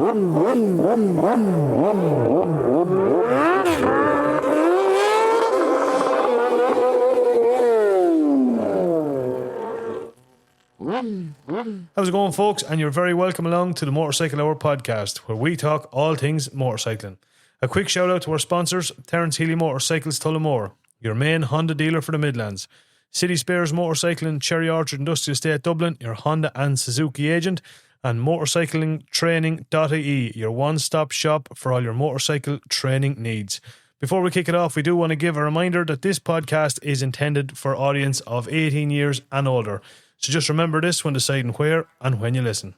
How's it going, folks? And you're very welcome along to the Motorcycle Hour podcast, where we talk all things motorcycling. A quick shout out to our sponsors, Terence Healy Motorcycles Tullamore, your main Honda dealer for the Midlands. City Spares Motorcycling, Cherry Orchard Industrial Estate Dublin, your Honda and Suzuki agent. And motorcyclingtraining.ie, your one-stop shop for all your motorcycle training needs. Before we kick it off, we do want to give a reminder that this podcast is intended for audience of 18 years and older. So just remember this when deciding where and when you listen.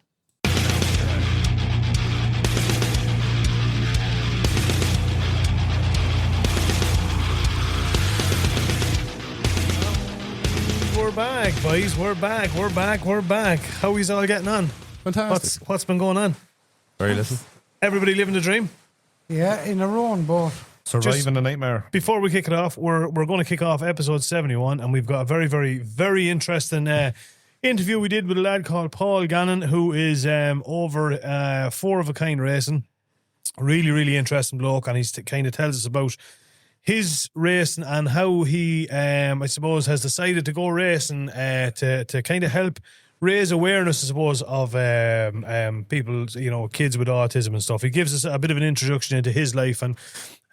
We're back, boys. We're back. How are you all getting on? Fantastic. What's been going on? Very little. Everybody living the dream? Yeah, in a row on both. Surviving a nightmare. Before we kick it off, we're going to kick off episode 71, and we've got a very, very, very interesting interview we did with a lad called Paul Gannon, who is over Four of a Kind racing. Really, really interesting bloke, and he's kind of tells us about his racing and how he, I suppose, has decided to go racing to kind of help raise awareness, I suppose, of people, kids with autism and stuff. He gives us a bit of an introduction into his life and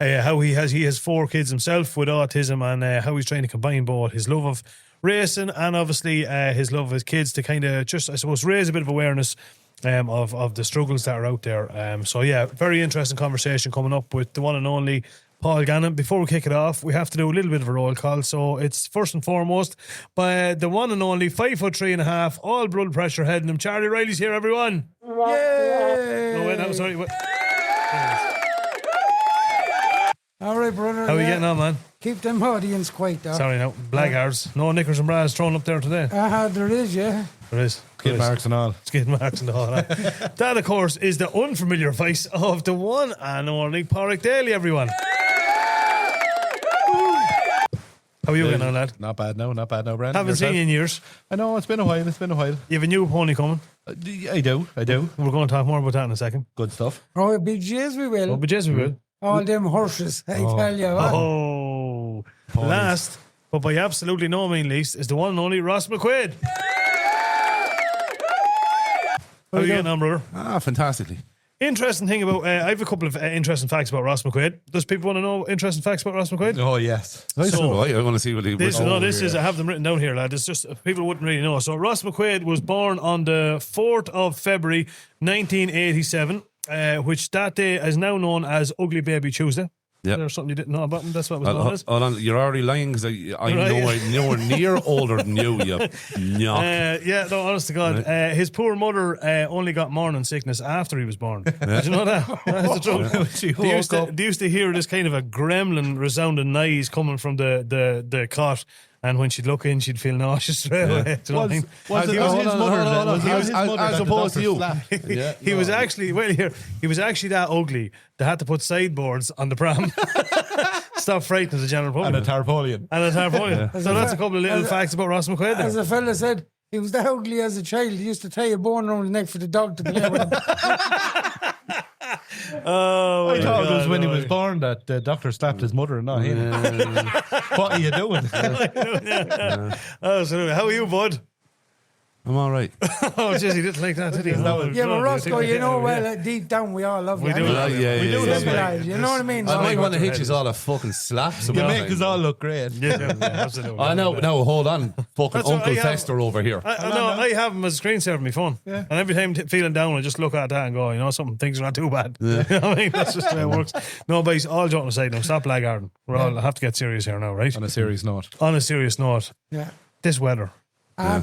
how he has 4 kids himself with autism, and how he's trying to combine both his love of racing and obviously his love of his kids to kind of just, I suppose, raise a bit of awareness of the struggles that are out there. So yeah, very interesting conversation coming up with the one and only Paul Gannon. Before we kick it off, we have to do a little bit of a roll call. So it's first and foremost by the one and only 5'3.5", all blood pressure heading him. Charlie Riley's here, everyone. Yay! No, wait, no, sorry. Wait. All right, brother. How are you getting on, man? Keep them audience quiet, though. Sorry, no. Blackguards. No knickers and bras thrown up there today. There is, yeah. There is. Skid marks and all. Skid marks and all that. That, of course, is the unfamiliar voice of the one and only Pádraig Daly, everyone. How are you getting on, lad? Not bad now, Brandon. Haven't seen you in years. I know, it's been a while. You have a new pony coming. I do. We're going to talk more about that in a second. Good stuff. Oh, big J's we will. Oh, but yes, we will. All them horses, I tell you what. Oh. Last, but by absolutely no means least, is the one and only Ross McQuaid. How are you getting on, brother? Fantastically. Interesting thing about, I have a couple of interesting facts about Ross McQuaid. Does people want to know interesting facts about Ross McQuaid? Oh, yes. So, I want to see what he was. I have them written down here, lad. It's just, people wouldn't really know. So Ross McQuaid was born on the 4th of February, 1987, which that day is now known as Ugly Baby Tuesday. Yeah. There's something you didn't know about him. That's what it was known as. Hold on, you're already lying because I'm nowhere near older than you knock. Yeah, no, honest to God. His poor mother only got morning sickness after he was born. Did you know that? That's the truth. They used to hear this kind of a gremlin resounding noise coming from the cot. And when she'd look in, she'd feel nauseous straight away. Do you know what I mean? Was his mother as opposed to you? He was actually that ugly. They had to put sideboards on the pram. Stop frightening the general public. And a tarpaulin. So that's a couple of little facts about Ross McQuaid there. As a fella said, he was that ugly as a child. He used to tie a bone around his neck for the dog to play with him. Oh, I thought it was when he was born that the doctor slapped his mother and not him. What are you doing? Absolutely. How are you, bud? I'm all right. Oh, jeez, he didn't like that, did he? Yeah, but Roscoe, deep down we all love you. We do. You know what I mean? I might want to hit you all a fucking slap. You make us all look great. Yeah, absolutely. I know. No, hold on. Fucking Uncle Fester over here. I have him as a screensaver on my phone. Yeah. And every time feeling down, I just look at that and go, something, things are not too bad. Yeah. You know what I mean? That's just the way it works. No, but all joking aside now, stop blackguarding. I have to get serious here now, right? On a serious note. Yeah. This weather.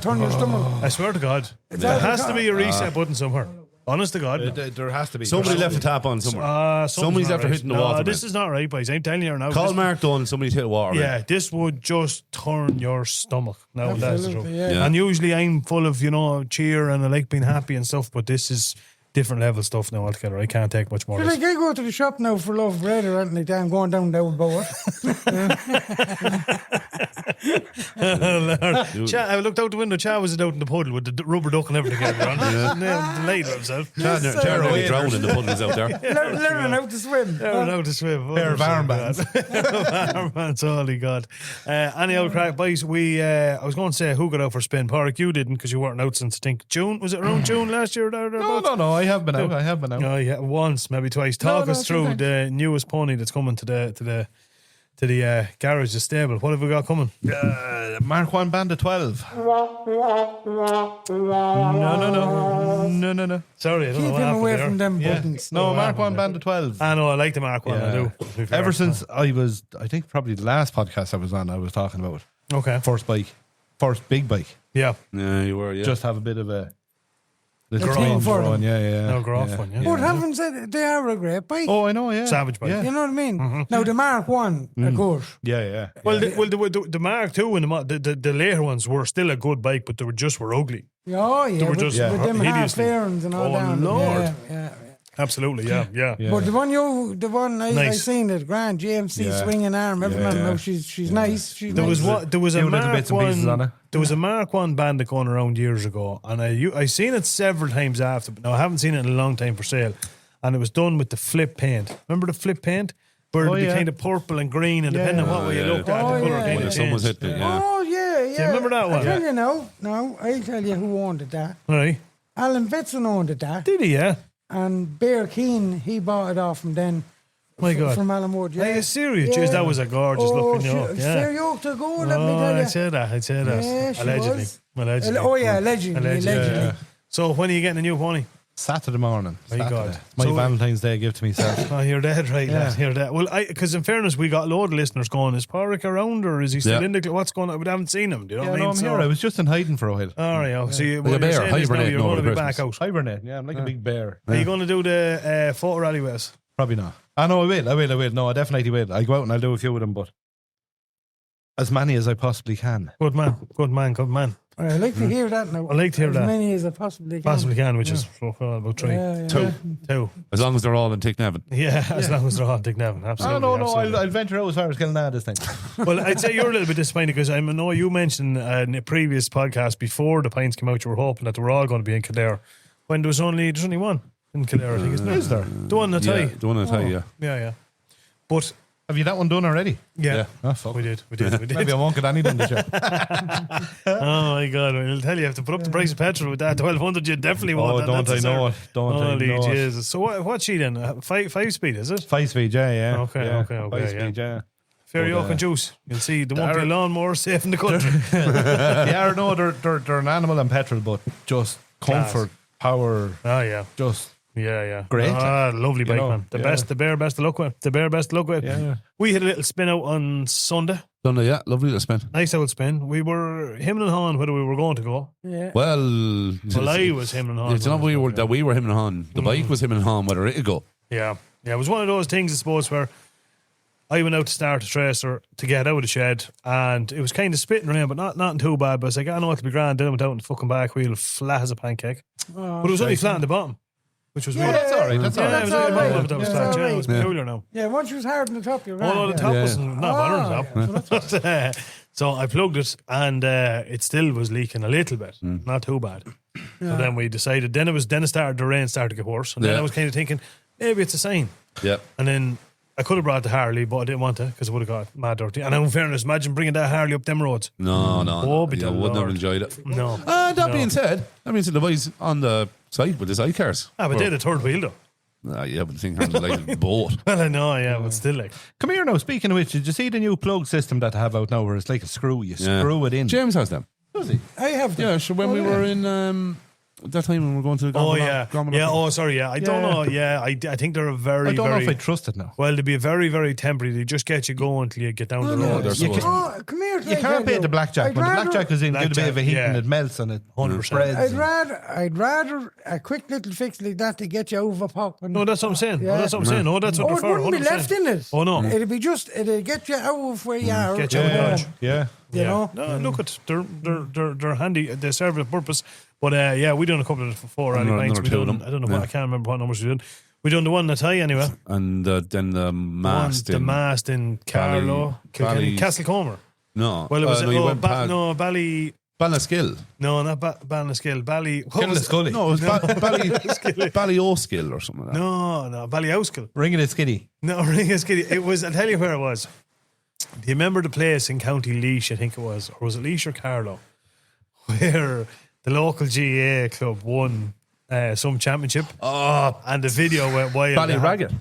Turn your stomach. I swear to God. There has to be a reset button somewhere. Honest to God. There has to be. Somebody left the tap on somewhere. Somebody's after hitting the water. This is not right, boys. I'm telling you now. Call Mark Dunn, somebody's hit the water. Yeah, this would just turn your stomach. That's the truth. Yeah. And usually I'm full of, cheer and I like being happy and stuff, but this is different level stuff now altogether. I can't take much more. But like I go to the shop now for loaf of bread or anything like that. I'm going down the old boat. I looked out the window. Cha was out in the puddle with the rubber duck and everything. Delighted with himself. They're already drowning in the puddles out there. Learning how to swim. Learning how to swim. Pair of armbands. Armbands, all he got. Any old crack, boys? I was going to say who got out for Spin Park. You didn't because you weren't out since I think June. Was it around June last year? No. I have been out. No, yeah, once, maybe twice. Talk us through the newest pony that's coming to the garage, the stable. What have we got coming? Mark 1 Bandit 12. No. Sorry, I don't know Keep what him happened away there. from them buttons. No, Mark 1 Bandit 12. I know, I like the Mark 1, I do. Ever since I think probably the last podcast I was on, I was talking about Okay. first big bike. Yeah. Yeah, you were. Yeah. Just have a bit of a little Graph twin for going. them. Yeah. No, graph one, yeah. But having said they are a great bike. Oh, I know. Yeah. Savage bike. Yeah. You know what I mean? Now the Mark 1, of course. Yeah. Well, the Mark 2 and the later ones were still a good bike, but they were ugly. Oh, yeah. were With, just with them half hideously- fairings and all Oh, down. Lord. Yeah. Absolutely, yeah. Yeah. But the one I Nice. seen it, grand GMC Yeah. swinging arm, every man Yeah. knows she's nice. She's There nice. was a Few little Mark bits and pieces on it. 1. There was a Mark 1 Bandit going around years ago, and I seen it several times after, but now I haven't seen it in a long time for sale. And it was done with the flip paint. Remember the flip paint? Where it'd be yeah. kind of purple and green, and depending on what way you looked at, Oh, the colour yeah, kind When of the sun was changed. hitting it, yeah. Oh, yeah. you remember that one? I tell you now. No, I'll tell you who owned it that. Right? Alan Betson owned it that. Did he? Yeah. And Bear Keane, he bought it off him then. My God. From Alan Wood, yeah. Are you serious? Jeez, that was a gorgeous looking yoke. Yeah. Fair yoke to go, let me Oh, tell you. I'd say that. Yeah, she Allegedly. was. Allegedly. Oh, yeah, allegedly. Yeah. So when are you getting a new pony? Saturday morning. My Saturday. God. My So- Valentine's Day gift to myself. Oh, you're dead right, Yeah. lad. You're dead. Well, because in fairness, we got a load of listeners going, is Porrick around or is he still Yeah. in the... What's going on? We haven't seen him. Do you know Yeah, what I no, mean? I'm here. I was just in hiding for a while. All right, okay. So you, Like what a you're bear, saying is now hibernating you're going to over be back Christmas. out. Hibernate. Yeah, I'm like a big bear. Are you going to do the photo rally with us? Probably not. I know I will. No, I definitely will. I go out and I'll do a few of them, but as many as I possibly can. Good man. I like to hear that now. I like to hear as that. many as I possibly can. Possibly can, which is about 3. Yeah. 2. 2. As long as they're all in Ticknevin. Yeah, as long as they're on Dick Nevin. Absolutely. No, absolutely. I'll venture out as far as Kilnad this thing. Well, I'd say you're a little bit disappointed because I know you mentioned in a previous podcast before the pints came out, you were hoping that they were all going to be in Kildare. When there's only one in Kildare, I think, isn't there? Is there? The one that's Yeah, high. the one I tell you, yeah. Yeah. But Have you that one done already? yeah, Yeah. Oh, fuck. we did. Maybe I won't get any done this year. Oh my God! I'll tell you, you have to put up the price of petrol with that 1200. You definitely Oh, want that. don't That's I a know sir. it. Don't I Holy know it. Jesus! So what's she then? 5 speed is it? 5 speed, yeah. Okay, yeah. okay, 5 speed, yeah. Fair But, yoke and juice. You'll see there won't be a They're- lawnmower safe in the country. Yeah, no, they're an animal and petrol, but just comfort, power, Oh yeah. just Yeah. Great. Ah, lovely bike, know, man. The yeah. best to look with. Yeah. We had a little spin out on Sunday. Done it, yeah. Lovely to spend. Nice old spin. We were him and Han whether we were going to go. Yeah. Well, Well, I was him and Han. it's not we were him and Han. The bike was him and Han, whether it'd go. Yeah. It was one of those things, I suppose, where I went out to start a tracer to get out of the shed, and it was kind of spitting around, but not too bad. But I was like, I know it'll be grand. Then I went out on the fucking back wheel, flat as a pancake. But it was only flat on the bottom, which was weird. That's all right. That's all Yeah, right. it was all only right. a little bit that was Yeah, flat. all Yeah, it right. was peculiar now. Yeah, once you was hard on the top, you're Oh, no, right. the top Yeah. wasn't not bothering the top. But, so I plugged it, and it still was leaking a little bit, not too bad. So then we decided. Then it started. The rain started to get worse, and then Yeah. I was kind of thinking maybe it's a sign. Yeah. And then I could have brought the Harley, but I didn't want to because it would have got mad dirty. And in fairness, imagine bringing that Harley up them roads. No. Oh, be I the wouldn't have Lord. enjoyed it. No. That being said, the boys on the site with the sidecars. But they had a third wheel though. Yeah, but the thing handled like a boat. Well, I know, yeah, but still like. Come here now. Speaking of which, did you see the new plug system that I have out now where it's like a screw? You Yeah. screw it in. James has them. Does he? I have them. Yeah, sure. When we were in that time when we were going to the Oh, Gomerlock- yeah. Gomerlock- Yeah, oh, sorry, yeah. I don't Yeah. know. Yeah, I think they're a very, I don't know very. if I trust it now. Well, they'd be very, very temporary. They just get you going until you get down the no, road. they're so- Oh, come here. You can't beat the blackjack. I'd When the rather- blackjack is in, give it a bit of a heat Blackjack, and yeah. it melts and it 100%. spreads. I'd rather a quick little fix like that to get you over popping. No, that's what I'm saying. Yeah. Oh, that's what I'm saying. Oh, that's what Oh, they're it for. wouldn't be 100%. left in it. Oh, no. It'll get you out of where you are. Get you out of Yeah, Dodge. yeah. you know. No, look at they're handy. They serve a purpose. But we done a couple of 4 rally Another pints. We two of done, them. I don't know what, I can't remember what numbers we did. We done the one in Athy anyway. And then the mast. The mast in Carlow, Kilkenny, Castlecomer. No. Well, it was no, you went past Bally. Balnaskill. No, not Balnaskill. Bally. What was it? Scully. No, it was Ballyoskill or something like that. No, Ballyoskill. Ringing it skinny. No, it was. I'll tell you where it was. Do you remember the place in County Laois? I think it was, or was it Laois or Carlow, where the local GAA club won some championship? Oh, And the video went wild. Ballyraggett.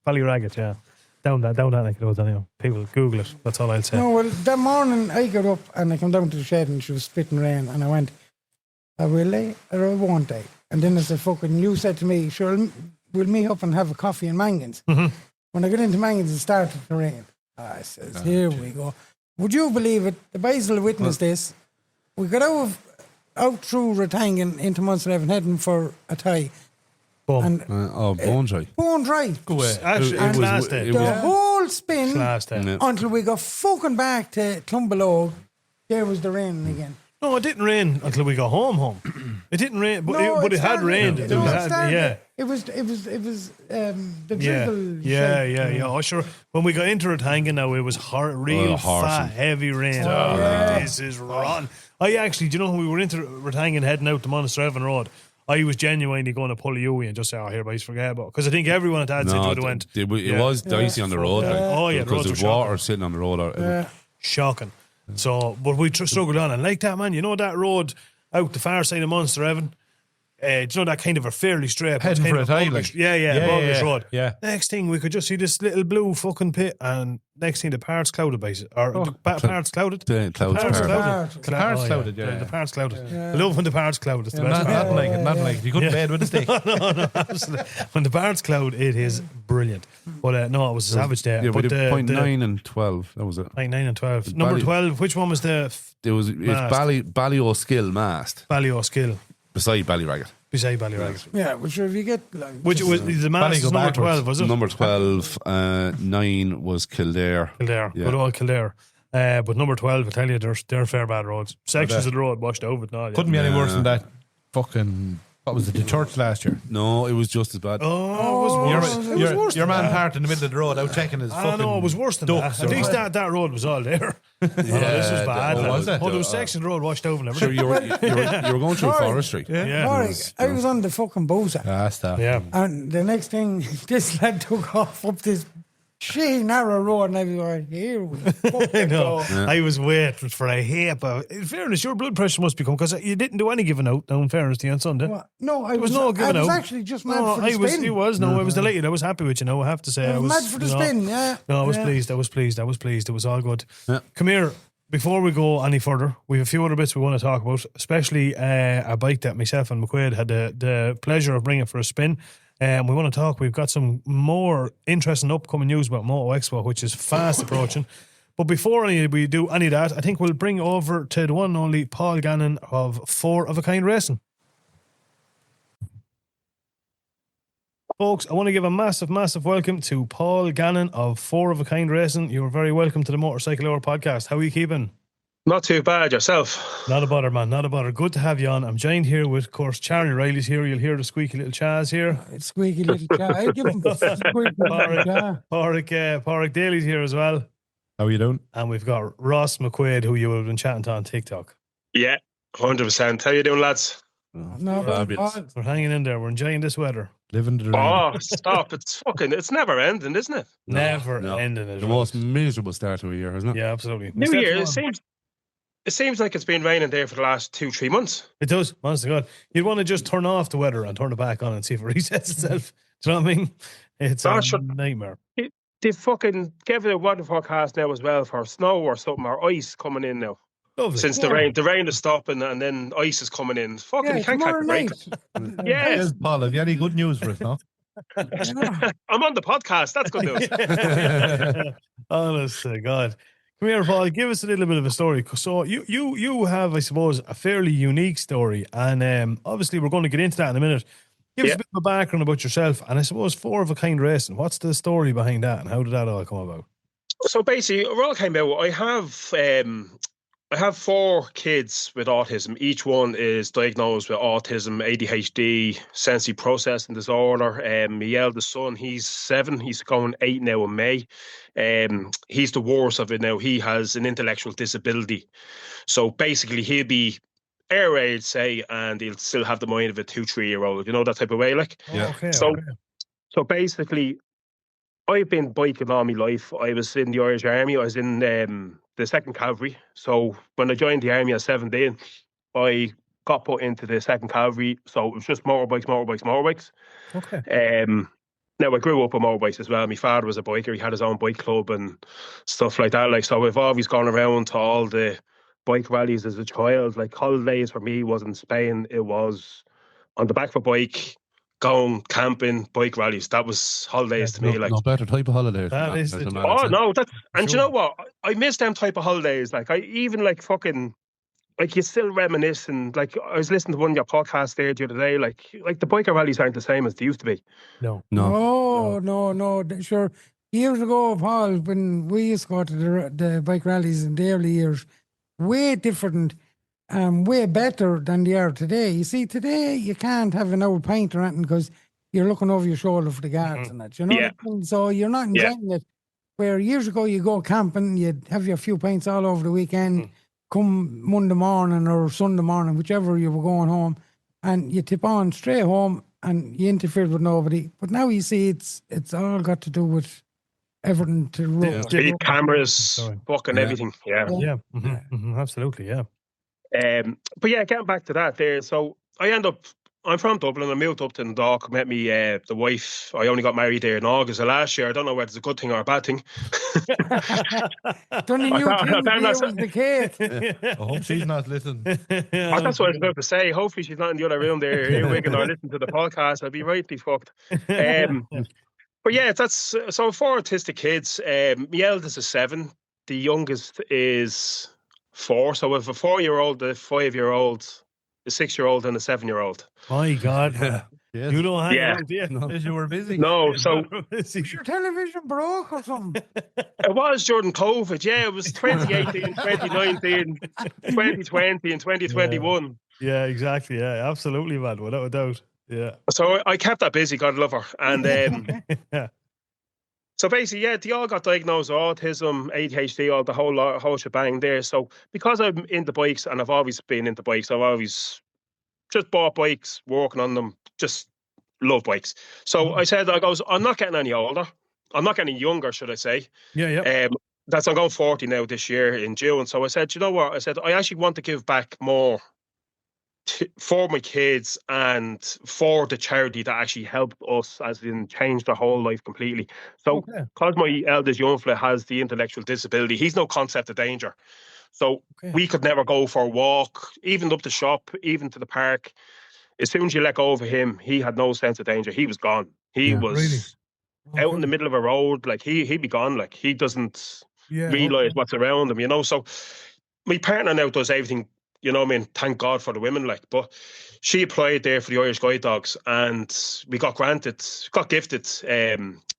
Ballyraggett, yeah. Down that neck of the woods, anyway. People Google it. That's all I'll say. No, well, that morning I got up and I come down to the shed and she was spitting rain and I went, I will I or I won't I? And then as you said to me, sure, we'll meet up and have a coffee in Mangans. Mm-hmm. When I got into Mangans, it started to rain. I says, here we go. Would you believe it? The boys will witness this. We got out through Ratangan into Munster heading for a tie. Boom. And Bone dry. bone dry. go away. Actually, it was- class day. it The whole spin Class day. Yeah. until we got fucking back to Clonbelow. There was the rain again. No, it didn't rain until we got home. It didn't rain, but it had started- rained. no, It it had- started- yeah. It was the Yeah, drizzle. yeah. Oh, sure. When we got into Ratangan now, it was real horsey. fat, heavy rain. yeah. This is rotten. I actually, do you know, when we were into Ratangan heading out to Monasterevin Road, I was genuinely going to pull a Yui and just say, here, boys, forget about it. Because I think everyone at that would have went. It Yeah. was dicey on the road. like, Oh, yeah, the because roads there's were shocking. water sitting on the road. Shocking. So, but we struggled on. And like that, man, you know that road out the far side of Monasterevin? Do you know that kind of a fairly straight Heading kind for of a tie, Boglish- like. Yeah, Boglish Road. Yeah. Next thing, we could just see this little blue fucking pit, and next thing, the parts clouded, basically. Or the parts clouded? The clouds Parts part. clouded. The parts Oh, clouded, yeah. The parts clouded. I love when the parts cloud. It's the best Not, part. not like it, not like it. You couldn't bed with a stick. No, absolutely. When the parts cloud, it is brilliant. But no, it was a savage day. Yeah, we but did point 9 and 12. That was it. Point 9 and 12. Number 12, which one was the It's Mast. Ballyoskill mast Ballyoskill? beside Ballyraggett. Beside Ballyraggett. Yeah, which if you get like Which was the mast go is number backwards. 12, was it? Number 12, 9 was Kildare. Kildare. Yeah. Good old Kildare. But number 12, I tell you, they're fair bad roads. Sections of the road washed over. No, Couldn't be any worse than that. Fucking, what was it, the church last year? No, it was just as bad. Oh, it was worse. It was worse Your than man that. parked in the middle of the road out checking his I fucking know, it was worse than ducks that. At or least what. that road was all there. This was bad. Oh, was it? Oh, there was section of the road washed over and Sure, everything. you were going through Sorry. forestry. Yeah. Warwick, I was on the fucking Bosa. Ah, stop. Yeah. And the next thing, this lad took off up this narrow road, and I was like, here we fucking No, go. I was waiting for a hit, but in fairness, your blood pressure must be coming because you didn't do any giving out. No, in fairness to you on Sunday. Well, no, I There was was no I giving was out. actually just mad No, for the I was. spin. It was. No, I was delighted. I was happy with you. No, I have to say, I was mad for the spin, yeah. No, I was Yeah. pleased. I was pleased. It was all good. Yeah. Come here. Before we go any further, we have a few other bits we want to talk about, especially a bike that myself and McQuaid had the pleasure of bringing for a spin. We want to talk. We've got some more interesting upcoming news about Moto Expo, which is fast approaching. But before we do any of that, I think we'll bring over to the one and only Paul Gannon of 4 of a Kind Racing. Folks, I want to give a massive, massive welcome to Paul Gannon of 4 of a Kind Racing. You're very welcome to the Motorcycle Hour podcast. How are you keeping? Not too bad yourself. Not a bother, man. Not a bother. Good to have you on. I'm joined here with, of course, Charlie Riley's here. You'll hear the squeaky little Chaz here. It's squeaky little car. I give him the squeaky little car. Porrick Daly's here as well. How are you doing? And we've got Ross McQuaid, who you have been chatting to on TikTok. Yeah, 100%. How you doing, lads? No, Fabulous. Paul, We're hanging in there. We're enjoying this weather. Living the dream. Oh, stop. It's never ending, isn't it? Never No. ending. It The most miserable start to a year, isn't it? Yeah, absolutely. New Except Year, for- it seems like it's been raining there for the last 2-3 months. It does, honest to God. You'd want to just turn off the weather and turn it back on and see if it resets itself. Do you know what I mean? It's a Sure. nightmare. They fucking gave it a weather forecast now as well for snow or something, or ice coming in now. Lovely. Since the rain is stopping and then ice is coming in. Fucking yeah, you can't catch tomorrow a break. night. Yeah, Yes, Paul, have you any good news for us now? I'm on the podcast. That's good news. Honest to God. Come here, Paul. Give us a little bit of a story. So you have, I suppose, a fairly unique story, and obviously we're going to get into that in a minute. Give us Yeah. a bit of a background about yourself, and I suppose 4 of a Kind Racing. What's the story behind that, and how did that all come about? So basically, it all came out. I have 4 kids with autism. Each one is diagnosed with autism, ADHD, sensory processing disorder. My eldest son, he's 7. He's going 8 now in May. He's the worst of it now. He has an intellectual disability. So basically, he'll be our age, say, and he'll still have the mind of a 2-3-year-old. You know, that type of way, like. Yeah. Okay. So, Okay. so basically, I've been biking all my life. I was in the Irish Army. I was in the 2nd Cavalry. So when I joined the Army at 17, I got put into the 2nd Cavalry. So it was just motorbikes. Okay. Now, I grew up with motorbikes as well. My father was a biker. He had his own bike club and stuff like that. Like, so I've always gone around to all the bike rallies as a child. Like, holidays for me was in Spain. It was on the back of a bike, going camping, bike rallies. That was holidays to me. Like, No better type of holiday. That is the- oh no, that's and Sure. you know what? I miss them type of holidays. Like, I even like fucking like, you still reminisce. And like, I was listening to one of your podcasts there the other day. Like the biker rallies aren't the same as they used to be. No. No. Sure. Years ago, Paul, when we used to go to the bike rallies in the early years, way different, way better than they are today. You see, today you can't have an old pint or anything because you're looking over your shoulder for the guards and that. You know Yeah. what I mean? So you're not Yeah. enjoying it. Where years ago you go camping, you'd have your few pints all over the weekend, come Monday morning or Sunday morning, whichever you were going home, and you tip on straight home and you interfered with nobody. But now you see it's all got to do with everything to the road. Speed cameras, Sorry. fucking everything. Yeah. Yeah. Absolutely. Yeah. But yeah, getting back to that there. So I'm from Dublin. I moved up to Dundalk, met me the wife. I only got married there in August of last year. I don't know whether it's a good thing or a bad thing. Done a new I thing found here that- with the cake. I hope she's not listening. Oh, that's what I was about to say. Hopefully she's not in the other room there, earwigging or listening to the podcast. I'd be rightly fucked. But yeah, that's so 4 autistic kids. My eldest is 7. The youngest is 4. So we have a 4-year-old, a 5-year-old, a 6-year-old, and a 7-year-old. My God. Yes. You don't hang Yeah. around, do you? As you were busy. No, so Your television broke or something. it was during COVID. Yeah, it was 2018, 2019, 2020, and 2021. Yeah, exactly. Yeah, absolutely, man. Without a doubt. Yeah. So I kept that busy, God love her. And Yeah. so basically, yeah, they all got diagnosed with autism, ADHD, all the whole shebang there. So because I'm into bikes and I've always been into bikes, I've always just bought bikes, working on them, just love bikes. So I said, I'm not getting any older. I'm not getting younger, should I say. Yeah. I'm going 40 now this year in June. So I said, you know what? I said, I actually want to give back more for my kids and for the charity that actually helped us, as in change their whole life completely. So Okay. because my eldest young fella has the intellectual disability, he's no concept of danger. So we could never go for a walk, even up the shop, even to the park. As soon as you let go of him, he had no sense of danger. He was gone. He was out in the middle of a road. Like he'd be gone. Like he doesn't realize what's around him, you know. So my partner now does everything, you know what I mean? Thank God for the women, like. But she applied there for the Irish Guide Dogs and we got gifted.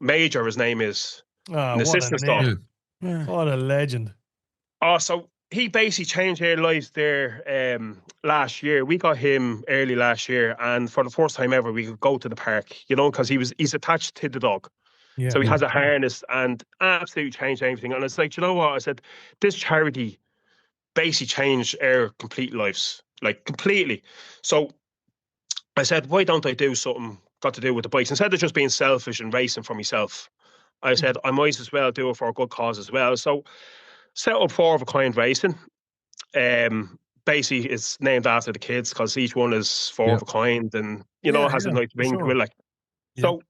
Major, his name is. Ah, an what assistant a staff. name. Yeah. What a legend. Oh, so he basically changed their lives there last year. We got him early last year, and for the first time ever, we could go to the park, you know, because he's attached to the dog. Yeah. So he has a harness and absolutely changed everything. And it's like, you know what? I said, this charity basically changed our complete lives, like completely. So I said, why don't I do something got to do with the bikes? Instead of just being selfish and racing for myself, I said, I might as well do it for a good cause as well. So set up 4 of a kind racing. Basically, it's named after the kids because each one is 4 of a kind, and you know, it has a nice ring to it. Like, so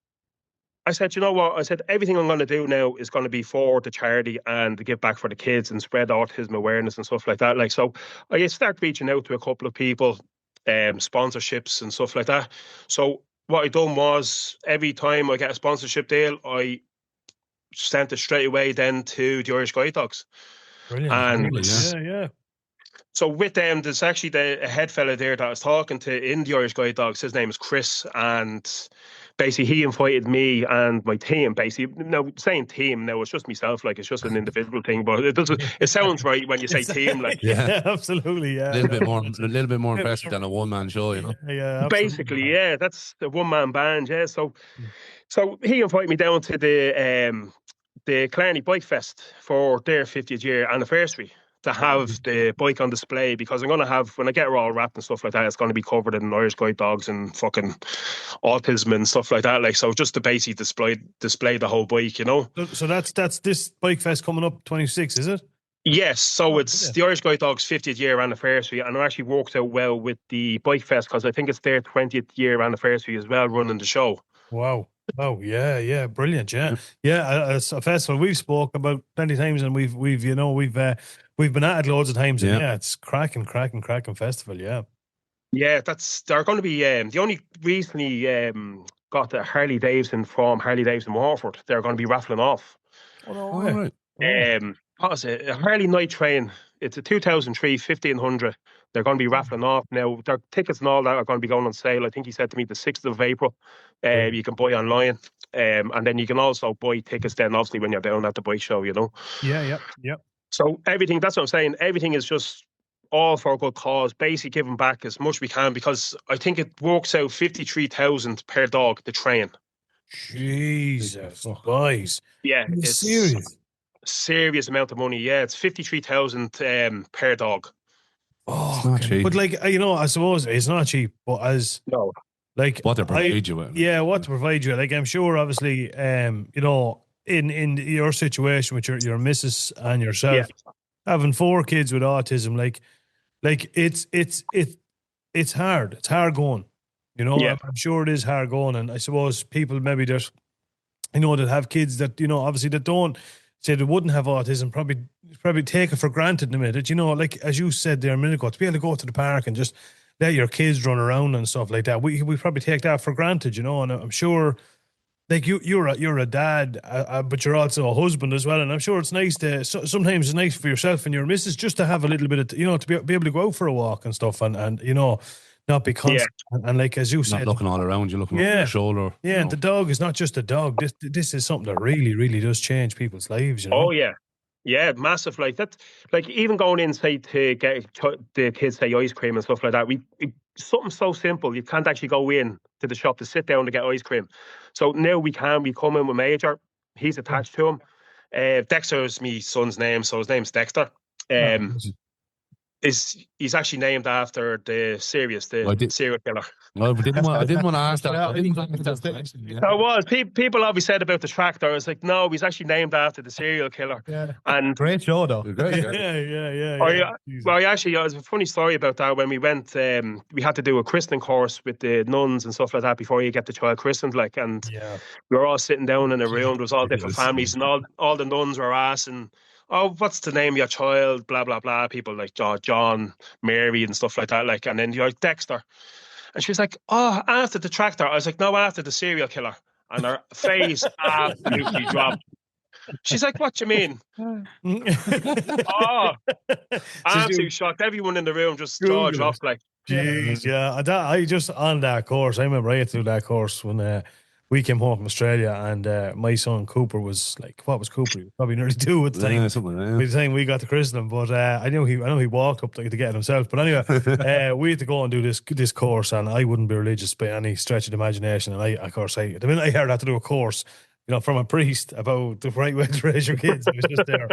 I said, you know what? I said, everything I'm going to do now is going to be for the charity and to give back for the kids and spread autism awareness and stuff like that. Like, so I started reaching out to a couple of people, sponsorships and stuff like that. So what I done was every time I get a sponsorship deal, I sent it straight away then to the Irish Guide Dogs. Brilliant. And Yeah. So with them, there's actually a head fella there that I was talking to in the Irish Guide Dogs. His name is Chris, and basically he invited me and my team. Basically, no, saying team now, it's just myself. Like, it's just an individual thing, but it doesn't. It sounds right when you say team. Like, yeah, absolutely, yeah. A little bit more impressive than a one-man show, you know. Yeah, basically, yeah, that's a one-man band. Yeah, so he invited me down to the Clarny Bike Fest for their 50th year anniversary to have the bike on display, because I'm going to have, when I get it all wrapped and stuff like that, it's going to be covered in Irish Guide Dogs and fucking autism and stuff like that. Like, so just to basically display the whole bike, you know. So that's this Bike Fest coming up 26, is it? Yes, so it's the Irish Guide Dogs 50th year anniversary, and it actually worked out well with the Bike Fest because I think it's their 20th year anniversary as well, running the show. Wow. Oh yeah, brilliant, yeah. It's a festival we've spoke about plenty times, and we've been at it loads of times, and it's cracking festival, yeah. Yeah, they're going to be the only recently got the Harley Davidson from Harley Davidson Warford. They're going to be raffling off. Oh, no way. What was it? A Harley Night Train. It's a 2003 1500. They're going to be raffling off now. Their tickets and all that are going to be going on sale. I think he said to me the 6th of April. You can buy online, and then you can also buy tickets then, obviously, when you're down at the bike show, you know. Yeah. So everything, that's what I'm saying. Everything is just all for a good cause. Basically giving back as much we can, because I think it works out 53,000 per dog to train. Jesus, guys. Yeah, it's serious amount of money. Yeah, it's 53,000 per dog. Oh, it's not cheap. But like, you know, I suppose it's not cheap, but like what to provide you with. Yeah, what to provide you with. Like, I'm sure, obviously, you know, in your situation with your missus and yourself, having 4 kids with autism, like it's hard. It's hard going. You know, I'm sure it is hard going, and I suppose people maybe that, you know, that have kids that, you know, obviously that don't say they wouldn't have autism, probably take it for granted in a minute. You know, like as you said there a minute ago, to be able to go to the park and just let your kids run around and stuff like that, we probably take that for granted, you know. And I'm sure, like you're a dad, but you're also a husband as well. And I'm sure it's nice sometimes it's nice for yourself and your missus just to have a little bit of, you know, to be able to go out for a walk and stuff, and you know, not be constant. And like as you said, not looking all around, you're looking over your shoulder. Yeah, and the dog is not just a dog. This is something that really does change people's lives, you know. Oh yeah. Yeah, massive. Like that, like even going inside to get the kids, say, ice cream and stuff like that. Something so simple. You can't actually go in to the shop to sit down to get ice cream. So now we come in with Major. He's attached to him. Dexter's my son's name, so his name's Dexter. He's actually named after the serial killer. No, I didn't want to ask that. It was. People always said about the tractor. I was like, no, he's actually named after the serial killer. Yeah. And great show, though. Yeah. Well, actually, there's a funny story about that. When we went, we had to do a christening course with the nuns and stuff like that before you get the child christened. Like, and we were all sitting down in a room. There was all different families, and all the nuns were asking, oh, what's the name of your child? Blah, blah, blah. People like John, Mary and stuff like that. Like, and then you're like, Dexter. And she was like, oh, after the tractor. I was like, no, after the serial killer. And her face absolutely dropped. She's like, what do you mean? Absolutely shocked. Everyone in the room just jaw dropped. Like, jeez, yeah. I just on that course. I remember I had to do that course when we came home from Australia, and my son Cooper was like, what was Cooper? He was probably nearly 2 at the time. Yeah, something like that. By the time we got to christen him, but I know he walked up to get it himself. But anyway, we had to go and do this course, and I wouldn't be religious by any stretch of the imagination. And the minute I heard I had to do a course, you know, from a priest about the right way to raise your kids, I was just there.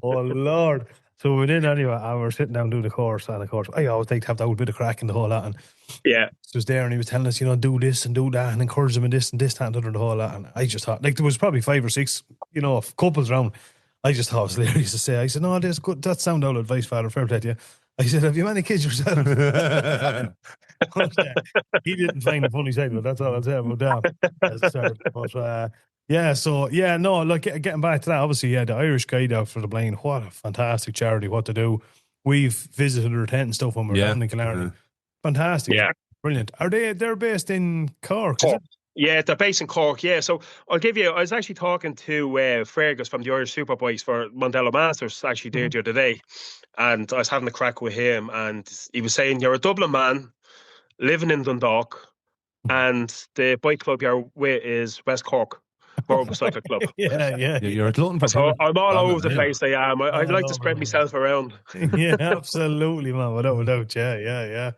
Oh Lord! So we went in anyway, and we were sitting down doing the course, and of course, I always like to have that whole bit of crack in the whole lot. And he was there, and he was telling us, you know, do this and do that, and encourage them in this and this, that, and the whole lot. And I just thought, like, there was probably 5 or 6, you know, couples around. I just thought it was hilarious to say. I said, no, that's good. That's sound old advice, Father. Fair play to you. I said, have you many kids yourself? He didn't find the funny side of it. That's all I'll say about that. Look, getting back to that, obviously, the Irish Guide Dog for the Blind, what a fantastic charity, what to do. We've visited their tent and stuff when we were down in Killarney. Fantastic. Yeah. Brilliant. They're based in Cork, is it? Yeah, they're based in Cork. Yeah, so I was actually talking to Fergus from the Irish Superbikes for Mondello Masters actually there the other day, and I was having a crack with him, and he was saying, "You're a Dublin man living in Dundalk, and the bike club you're with is West Cork Motorcycle Club." Yeah, yeah, You're a glutton for So punishment. I'm all Love over it, the yeah. place. I am. I'd like to spread myself around. yeah, absolutely, man. Without doubt, yeah.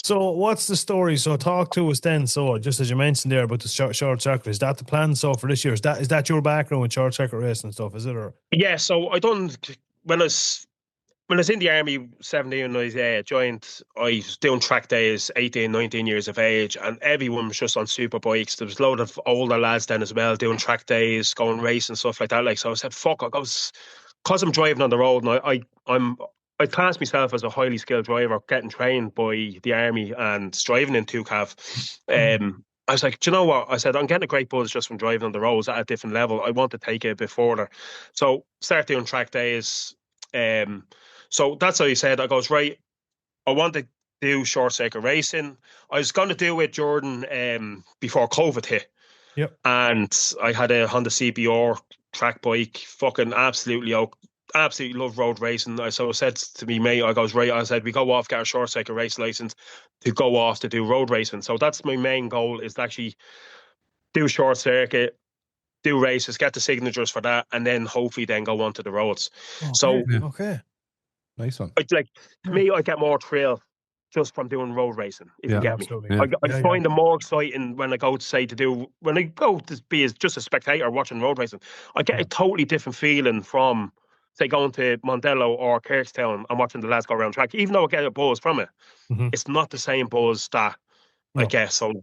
So, what's the story? So, talk to us then. So, just as you mentioned there about the short circuit, is that the plan? So, for this year, is that your background with short circuit racing and stuff? Is it or? Yeah, so I done when I was in the army, 17, I joined. I was doing track days, 18, 19 years of age, and everyone was just on super bikes. There was a load of older lads then as well doing track days, going racing, stuff like that. Like, so I said, fuck, because I'm driving on the road, and I class myself as a highly skilled driver, getting trained by the army and driving in 2CAV. I was like, do you know what? I said, I'm getting a great buzz just from driving on the roads at a different level. I want to take it a bit further. So start doing track days. So that's how he said, I goes, right, I want to do short circuit racing. I was going to do it, Jordan, before COVID hit. Yep. And I had a Honda CBR track bike, fucking absolutely love road racing. So I said to me, mate, I said, we go off, get our short circuit race license to go off to do road racing. So that's my main goal, is to actually do short circuit, do races, get the signatures for that, and then hopefully then go onto the roads. So Okay. Nice one. to me, I get more thrill just from doing road racing, if you get me. Absolutely. I find it more exciting when I go to be just a spectator watching road racing. I get a totally different feeling from, say, going to Mondello or Kirkstown and watching the lads go around track. Even though I get a buzz from it, it's not the same buzz that I guess on.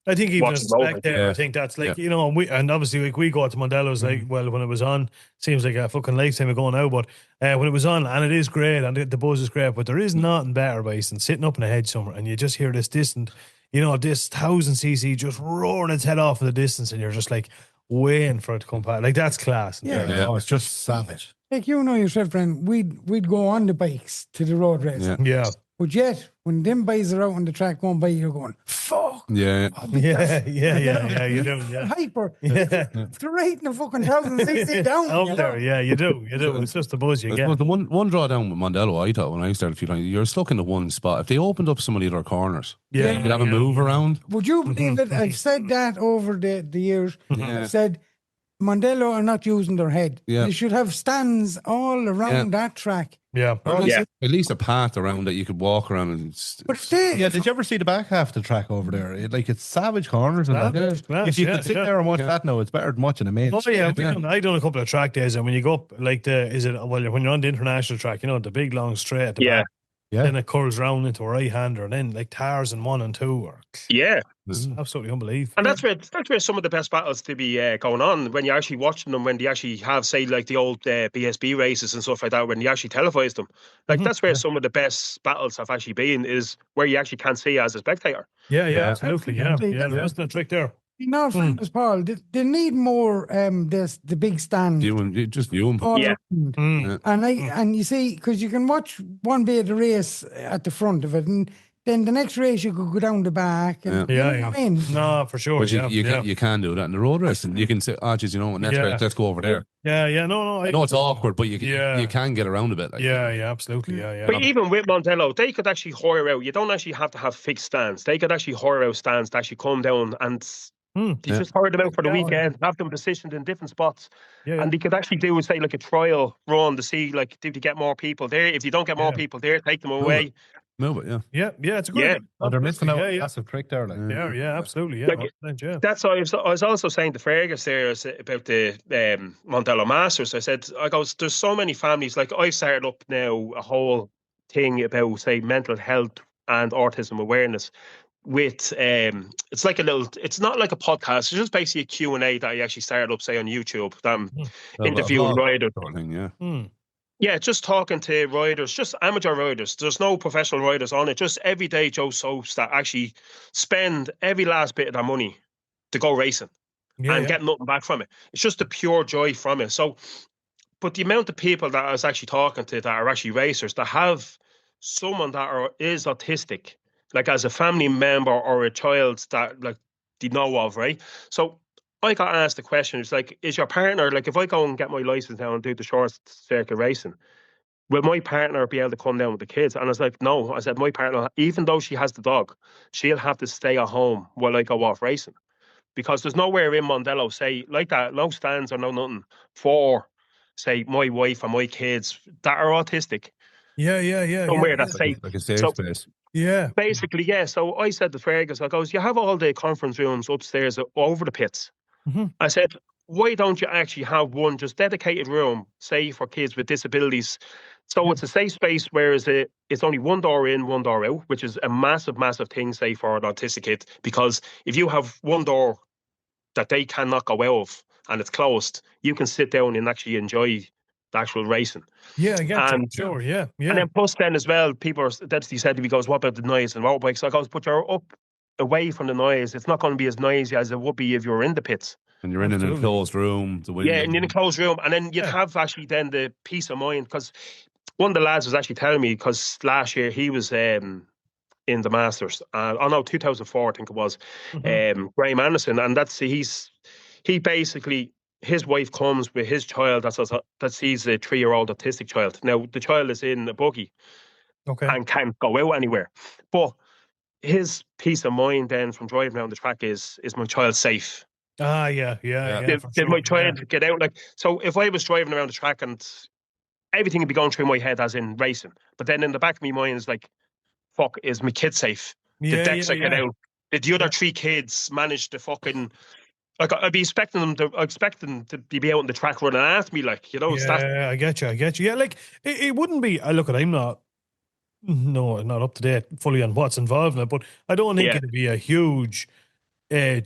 I think even Watching as a road spectator, racing. I think that's like, you know, and obviously like we go to Mondello's like, well, when it was on, seems like a fucking lifetime ago now, but when it was on, and it is great, and the buzz is great, but there is nothing better, than sitting up in a hedge somewhere and you just hear this distant, you know, this 1000cc just roaring its head off in the distance, and you're just like waiting for it to come back. Like, that's class. Yeah. Oh, it's just savage. Like, you know yourself, friend, we'd go on the bikes to the road race. Yeah. But yet, when them boys are out on the track going by, you're going, fuck. Yeah. Yeah, you do, yeah. Hyper. Yeah. They're rating the fucking 1060 down. Out you there, know? yeah, you do. It's just the buzz you I get. suppose the one drawdown with Mondello, I thought when I started a few times, you're stuck in the one spot. If they opened up some of the other corners, Yeah. you'd have a move around. Would you believe it? I've said that over the years. I've said Mondello are not using their head. Yeah. They should have stands all around that track. Yeah. Yeah. At least a path around that you could walk around and. But if they, Yeah, did you ever see the back half of the track over there? It's savage corners and that. Class, If you yeah, could sit yeah. there and watch that now, it's better than watching a mate. Oh yeah, I done a couple of track days, and when you go up like when you're on the international track, you know, the big long straight at the back, then it curls round into a right hander, and then like tires in 1 and 2 are absolutely unbelievable. And that's where some of the best battles to be going on, when you're actually watching them, when they actually have, say, like the old BSB races and stuff like that, when you actually televise them. Like, that's where some of the best battles have actually been, is where you actually can see as a spectator. Yeah, absolutely, yeah. There isn't a trick there. no, friends, Paul, they need more the big stand. Just view them. all Yeah. around. And you see, because you can watch one bit of the race at the front of it, and then the next race you could go down the back. And, you know what I mean? No, for sure. But you can do that in the road racing. You can say, geez, you know what, let's go over there. Yeah. No. I know it's awkward, but you can get around a bit. Like. Yeah, absolutely. Yeah. But even with Mondello, they could actually hire out. You don't actually have to have fixed stands. They could actually hire out stands to actually come down and you just hire them out for the weekend, have them positioned in different spots. And they could actually do, say, like a trial run to see, like, do they get more people there? If you don't get more people there, take them away. Move it, Yeah, it's a good idea. Oh, they're missing out. Yeah. That's a trick there. Like. Yeah, absolutely. Yeah, Like, 100%, yeah. That's why I was also saying to Fergus there about the Mondello Masters. I said, there's so many families. Like, I've started up now a whole thing about, say, mental health and autism awareness. With it's not like a podcast. It's just basically a Q&A that I actually started up, say, on YouTube. That I'm interviewing riders. Sort of thing, Yeah, just talking to riders, just amateur riders. There's no professional riders on it. Just everyday Joe Soaps that actually spend every last bit of their money to go racing and get nothing back from it. It's just the pure joy from it. So, but the amount of people that I was actually talking to that are actually racers, that have someone that is autistic, like as a family member or a child, that like they know of, right? So I got asked the question, it's like, is your partner, like if I go and get my license now and do the short circuit racing, will my partner be able to come down with the kids? And I was like, no. I said, my partner, even though she has the dog, she'll have to stay at home while I go off racing. Because there's nowhere in Mondello, say, like that, no stands or no nothing for, say, my wife and my kids that are autistic. Yeah. Somewhere that's safe. Like a safe So space. Yeah. basically, yeah. So I said to Fergus, I goes, you have all the conference rooms upstairs over the pits. Mhm. I said, why don't you actually have one just dedicated room, say, for kids with disabilities? So it's a safe space, whereas it's only one door in, one door out, which is a massive, massive thing, say, for an autistic kid. Because if you have one door that they cannot go out of and it's closed, you can sit down and actually enjoy the actual racing. Yeah, I get you. And Sure, yeah. and then plus then as well, people are, that's he said to me, goes, what about the noise and motorbikes? So I goes, but you're up away from the noise. It's not going to be as noisy as it would be if you were in the pits. And you're in an Absolutely. enclosed room. The window. Yeah, and in a closed room. And then you'd have actually then the peace of mind, because one of the lads was actually telling me, because last year he was in the Masters. 2004, I think it was, Graham Anderson. And he basically, his wife comes with his child. That's he's a 3-year-old autistic child. Now, the child is in a buggy and can't go out anywhere. But his peace of mind then from driving around the track is my child safe? Yeah. Did my child get out? Like, so if I was driving around the track and everything would be going through my head as in racing, but then in the back of my mind is like, fuck, is my kid safe? Did Dexter get out? Did the other 3 kids manage to fucking, like, I'd be expecting them to be out on the track running after me, like, you know. Yeah, I get you. Yeah, like it wouldn't be. Look, I'm not up to date fully on what's involved in it, but I don't think it'd be a huge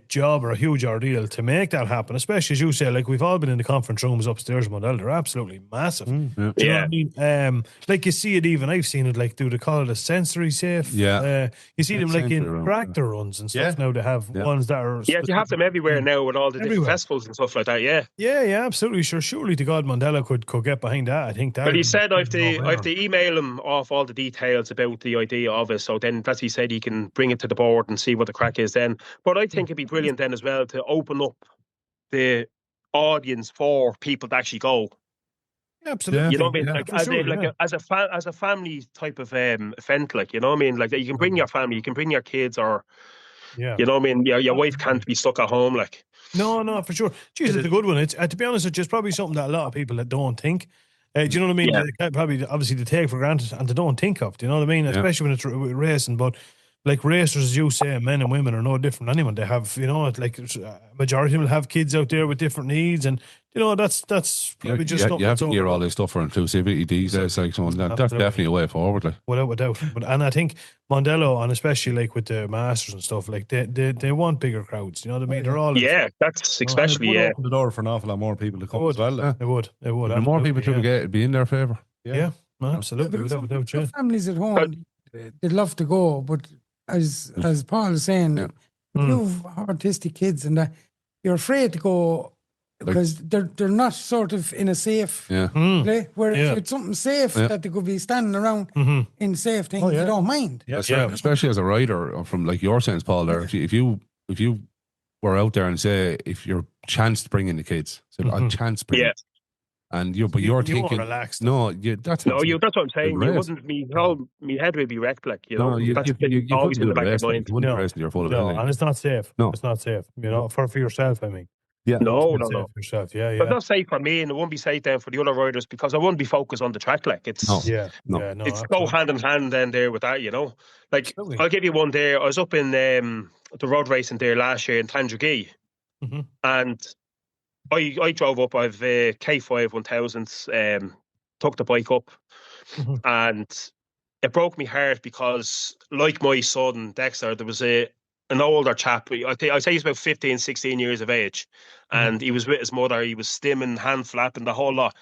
job or a huge ordeal to make that happen, especially as you say, like we've all been in the conference rooms upstairs in Model. They're absolutely massive. Do you know what I mean? Like you see it, even I've seen it, like, do they call it a sensory safe? You see them like in tractor runs and stuff now. They have ones that are you have them everywhere now with all the different festivals and stuff like that. Yeah, absolutely. Sure, surely to God Mandela could get behind that. I think that. But he said I have to email him off all the details about the idea of it. So then that's, he said he can bring it to the board and see what the crack is then. But I think it'd be brilliant then as well to open up the audience for people to actually go. Absolutely. You know what I mean? Like, as a family type of event, like, you know what I mean? Like, you can bring your family, you can bring your kids, or you know what I mean? Your wife can't be stuck at home, like. No, for sure. Jeez, it's a good one. It's to be honest, it's just probably something that a lot of people that don't think. Do you know what I mean? They probably obviously they take for granted and they don't think of. Do you know what I mean? Especially when it's racing, but. Like racers, as you say, men and women are no different than anyone. They have, you know, like majority of them will have kids out there with different needs, and you know that's probably just you have to hear all this stuff for inclusivity these days. Like, so that's definitely a way forward. Like, without a doubt. And I think Mondello, and especially like with the Masters and stuff, like they want bigger crowds. You know what I mean? They're all that's especially open the door for an awful lot more people to come as well. It would. The more people to get, it'd be in their favour. Yeah, absolutely. Without a doubt. Families at home, they'd love to go, but. As Paul is saying, you have autistic kids and you're afraid to go because they're not sort of in a safe play. Where if it's something safe that they could be standing around in safe things, you don't mind. Especially as a rider, or from like your sense, Paul. There, if you were out there and say if you're chance to bring in the kids, a chance to bring. In, and you're thinking, relaxed. No, that's what I'm saying. You wouldn't be. My head would be wrecked. Like, you know, you always in the back of my mind. And it's not safe. No, it's not safe. You know, for yourself. I mean, no. For yourself. Yeah. But not safe for me, and it won't be safe then for the other riders because I won't be focused on the track. Like, it's it's go hand in hand then there with that. You know, like I'll give you one there. I was up in the road racing there last year in Tandragee, and. I drove up. I've K5 1000s. Took the bike up, and it broke me heart because, like my son Dexter, there was an older chap. I'd say he's about 15, 16 years of age, and he was with his mother. He was stimming, hand flapping, the whole lot.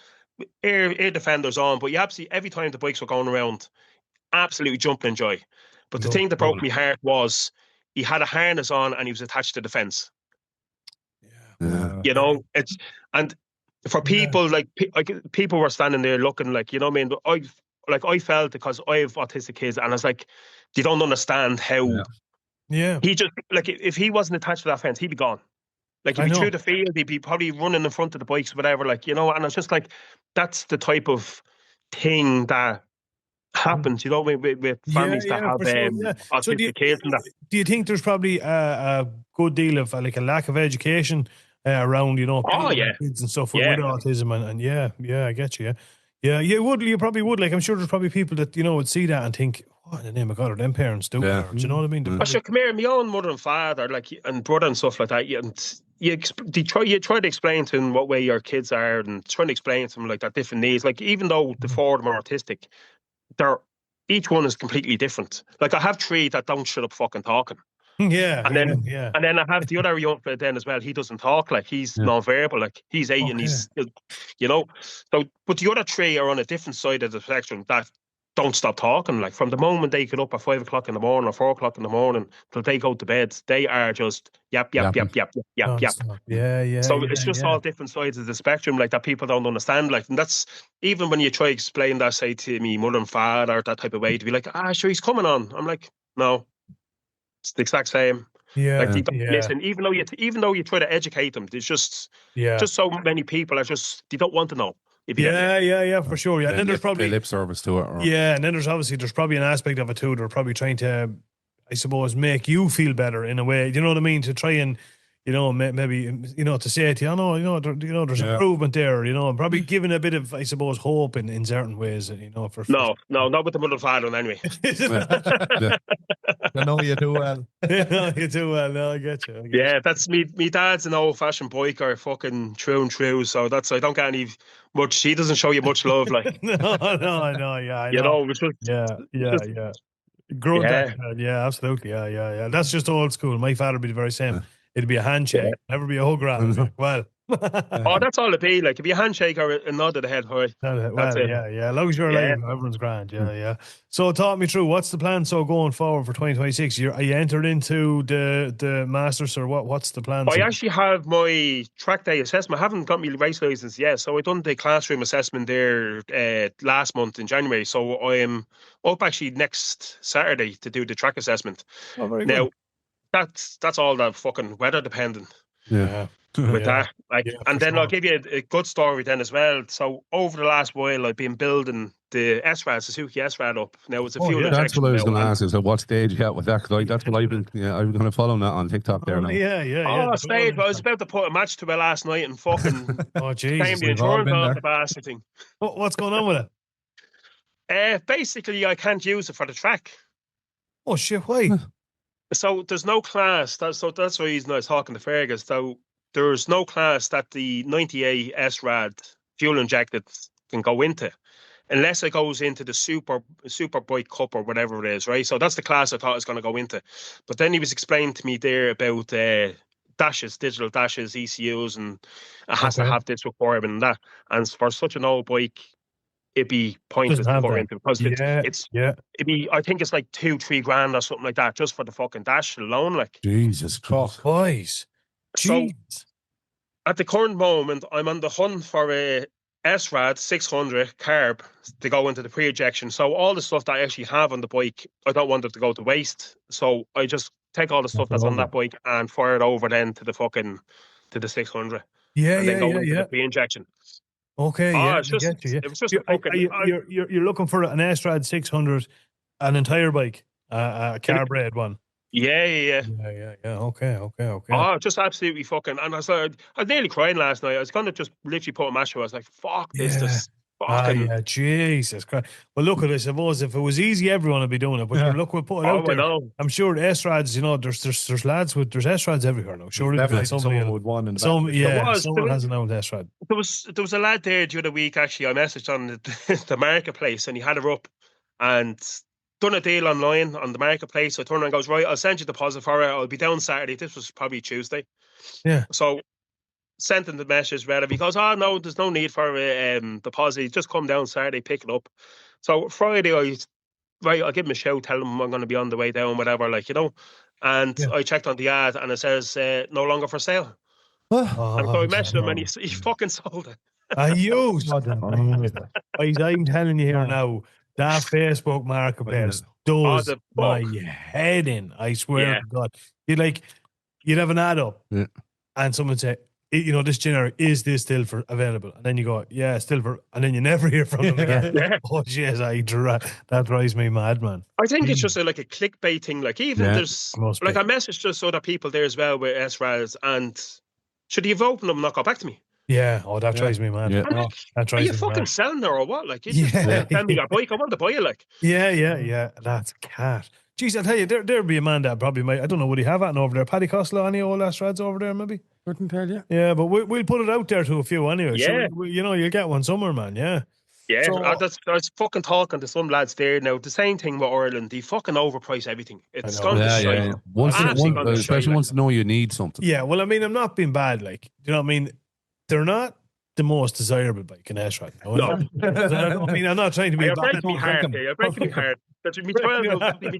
Air defenders on, but you absolutely every time the bikes were going around, absolutely jumping in joy. But the thing that broke me heart was he had a harness on and he was attached to the fence. You know, it's, and for people like people were standing there looking like, you know what I mean? I felt because I have autistic kids and I was like, they don't understand how Yeah. He just, like, if he wasn't attached to that fence, he'd be gone. Like, I if he know. through the field, he'd be probably running in front of the bikes, whatever, like, you know, and it's just like, that's the type of thing that happens, you know, with families that Yeah, have for sure. Yeah. So autistic kids and that. do you think there's probably a good deal of like a lack of education around, you know, Oh, yeah. kids and stuff Yeah. with autism and I get you. Yeah, you probably would. Like, I'm sure there's probably people that, you know, would see that and think, what in the name of God are them parents doing? Yeah. Do you know what I mean? I should come here, my own mother and father, like, and brother and stuff like that. And you try to explain to them what way your kids are, and trying to explain to them like that different needs. Like, even though the four of them are autistic, they're each one is completely different. Like, I have three that don't shut up fucking talking, Yeah, and then yeah. and then I have the other young fella then as well. He doesn't talk, like, he's non-verbal, like, he's 8 and he's, you know. So, but the other three are on a different side of the spectrum that don't stop talking. Like, from the moment they get up at 5 o'clock in the morning or 4 o'clock in the morning till they go to bed, they are just yap. Non-stop. Yeah. So it's just all different sides of the spectrum, like, that people don't understand. Like, and that's even when you try to explain that, say, to me mother and father, that type of way, to be like, sure, he's coming on. I'm like, no, it's the exact same. Like, they don't listen, even though you try to educate them, there's just so many people are just, they don't want to know. If you get me. Yeah, for sure. Yeah, and then there's probably lip service to it. and then there's probably an aspect of it too. They're probably trying to, I suppose, make you feel better in a way. You know what I mean? To try and, you know, maybe, you know, to say to you, there's improvement there. You know, and probably giving a bit of, I suppose, hope in certain ways. You know, No, not with the mother and father one anyway. I know you do well. You do well. No, I get you. That's me. Me dad's an old-fashioned biker, fucking true and true. So that's, I don't get any much. He doesn't show you much love, like. no. Yeah, I know. You know, it's just, yeah. Grown that, absolutely. Yeah. That's just old school. My father would be the very same. It'd be a handshake, never be a hug around. Well, that's all it be. Like, if you handshake or a nod of the head, hi. That's it. Yeah. As long as you're alive, everyone's grand. Yeah. So talk me through, what's the plan? So going forward for 2026, are you entered into the Masters, or what's the plan? I actually have my track day assessment. I haven't got my race license yet, so I done the classroom assessment there last month in January. So I am up actually next Saturday to do the track assessment. Oh, very now, good. That's all that fucking weather dependent. Yeah. With that, like, and then I'll give you a good story then as well. So over the last while, I've been building the S-Rad, Suzuki S-Rad up. Now it's a fuel injection. That's what I was going to ask. So what stage you at with that? Because that's what I've been. Yeah, I'm going to follow that on TikTok there now. Yeah. Stage. I was about to put a match to it last night and fucking Jesus, the insurance off the bastard thing. What's going on with it? Basically, I can't use it for the track. Oh shit! Why? So there's no class. That's the reason I was talking to Fergus. So there's no class that the 98 S-Rad fuel injected can go into, unless it goes into the super bike cup or whatever it is, right? So that's the class I thought it was going to go into. But then he was explaining to me there about dashes, digital dashes, ECUs, and it has to have this requirement and that. And for such an old bike, it'd be pointless to put into, because it'd be, I think it's like 2-3 grand or something like that just for the fucking dash alone. Like, Jesus Christ, boys. So at the current moment, I'm on the hunt for a S-Rad 600 carb to go into the pre-ejection. So all the stuff that I actually have on the bike, I don't want it to go to waste. So I just take all the stuff that's on that bike and fire it over then to the 600. And then go into the pre-injection. Okay, it was just you're looking for an S-Rad 600, an entire bike, a carb one. Yeah. Okay. Oh, just absolutely fucking. And I was nearly crying last night. I was going to just literally put a match to it. I was like, fuck this. This fucking. Jesus Christ. Well, look at it. I suppose if it was easy, everyone would be doing it. But look, we'll put it out there. I'm sure S-Rads, you know, there's lads there's S-Rads everywhere now. Sure, someone would want in someone has an old S-Rad. There was a lad there the other week, actually. I messaged on the marketplace, and he had her up and done a deal online on the marketplace. So I turned around and goes, right, I'll send you a deposit for it. I'll be down Saturday. This was probably Tuesday. Yeah. So sent him the message, read it. He goes, oh, no, there's no need for a deposit. Just come down Saturday, pick it up. So Friday, I'll give him a shout, tell him I'm going to be on the way down, whatever, like, you know. And I checked on the ad, and it says, no longer for sale. And so I messaged him, and he fucking sold it. I'm telling you here now, That Facebook marketplace Oh, does the my fuck. head in. I swear Yeah. to God. You'd have an ad up and someone say, this generic, is this still available? And then you go, yeah, still and then you never hear from them again. Yeah. Oh, jeez, that drives me mad, man. I think it's just like a clickbait thing. Like, even there's, Must like, be. I messaged just other people there as well with SRALs, and should you've opened them and not got back to me? Yeah, that drives me mad. Yeah. I'm like, That are drives you me fucking mad. selling her or what? Like, you just Yeah. send me your bike. I want to buy it. Like, Yeah. That's cat. Jeez, I'll tell you, there'd be a man that probably might. I don't know, would he have that over there? Paddy Costello, any old Astrads over there, maybe? Couldn't tell you. Yeah, but we'll put it out there to a few anyway. Yeah. So, you'll get one somewhere, man. Yeah. yeah, So- I was fucking talking to some lads there now. The same thing with Ireland. They fucking overprice everything. It's know. gone to Yeah, shite. yeah. Once, Absolutely gone to especially shite, once you know you need something. Yeah, well, I mean, I'm not being bad. Like, you know what I mean? They're not the most desirable bike in S-Rod. No. I mean, I'm not trying to be You're bad. breaking me heart here. You're breaking me heart. That's my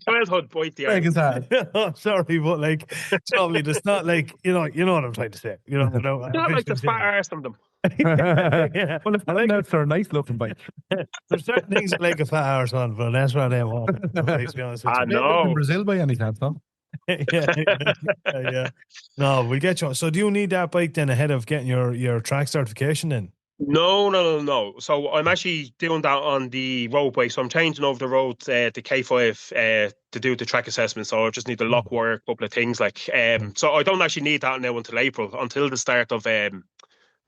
childhood bite there. Break his heart. Sorry, but like, it's probably it's not like, you know what I'm trying to say. You know, Not like the fat arse on them. Yeah. Well, if that's a nice looking bike. There's certain things that like a fat arse on, but that's what I'm on. To be honest with I you. know. In Brazil by any chance, no? yeah. No, we'll get you on. So do you need that bike then ahead of getting your track certification then? No. So I'm actually doing that on the road bike. So I'm changing over the road to K5 to do the track assessment. So I just need the lock wire, a couple of things like. So I don't actually need that now until April, until the start of the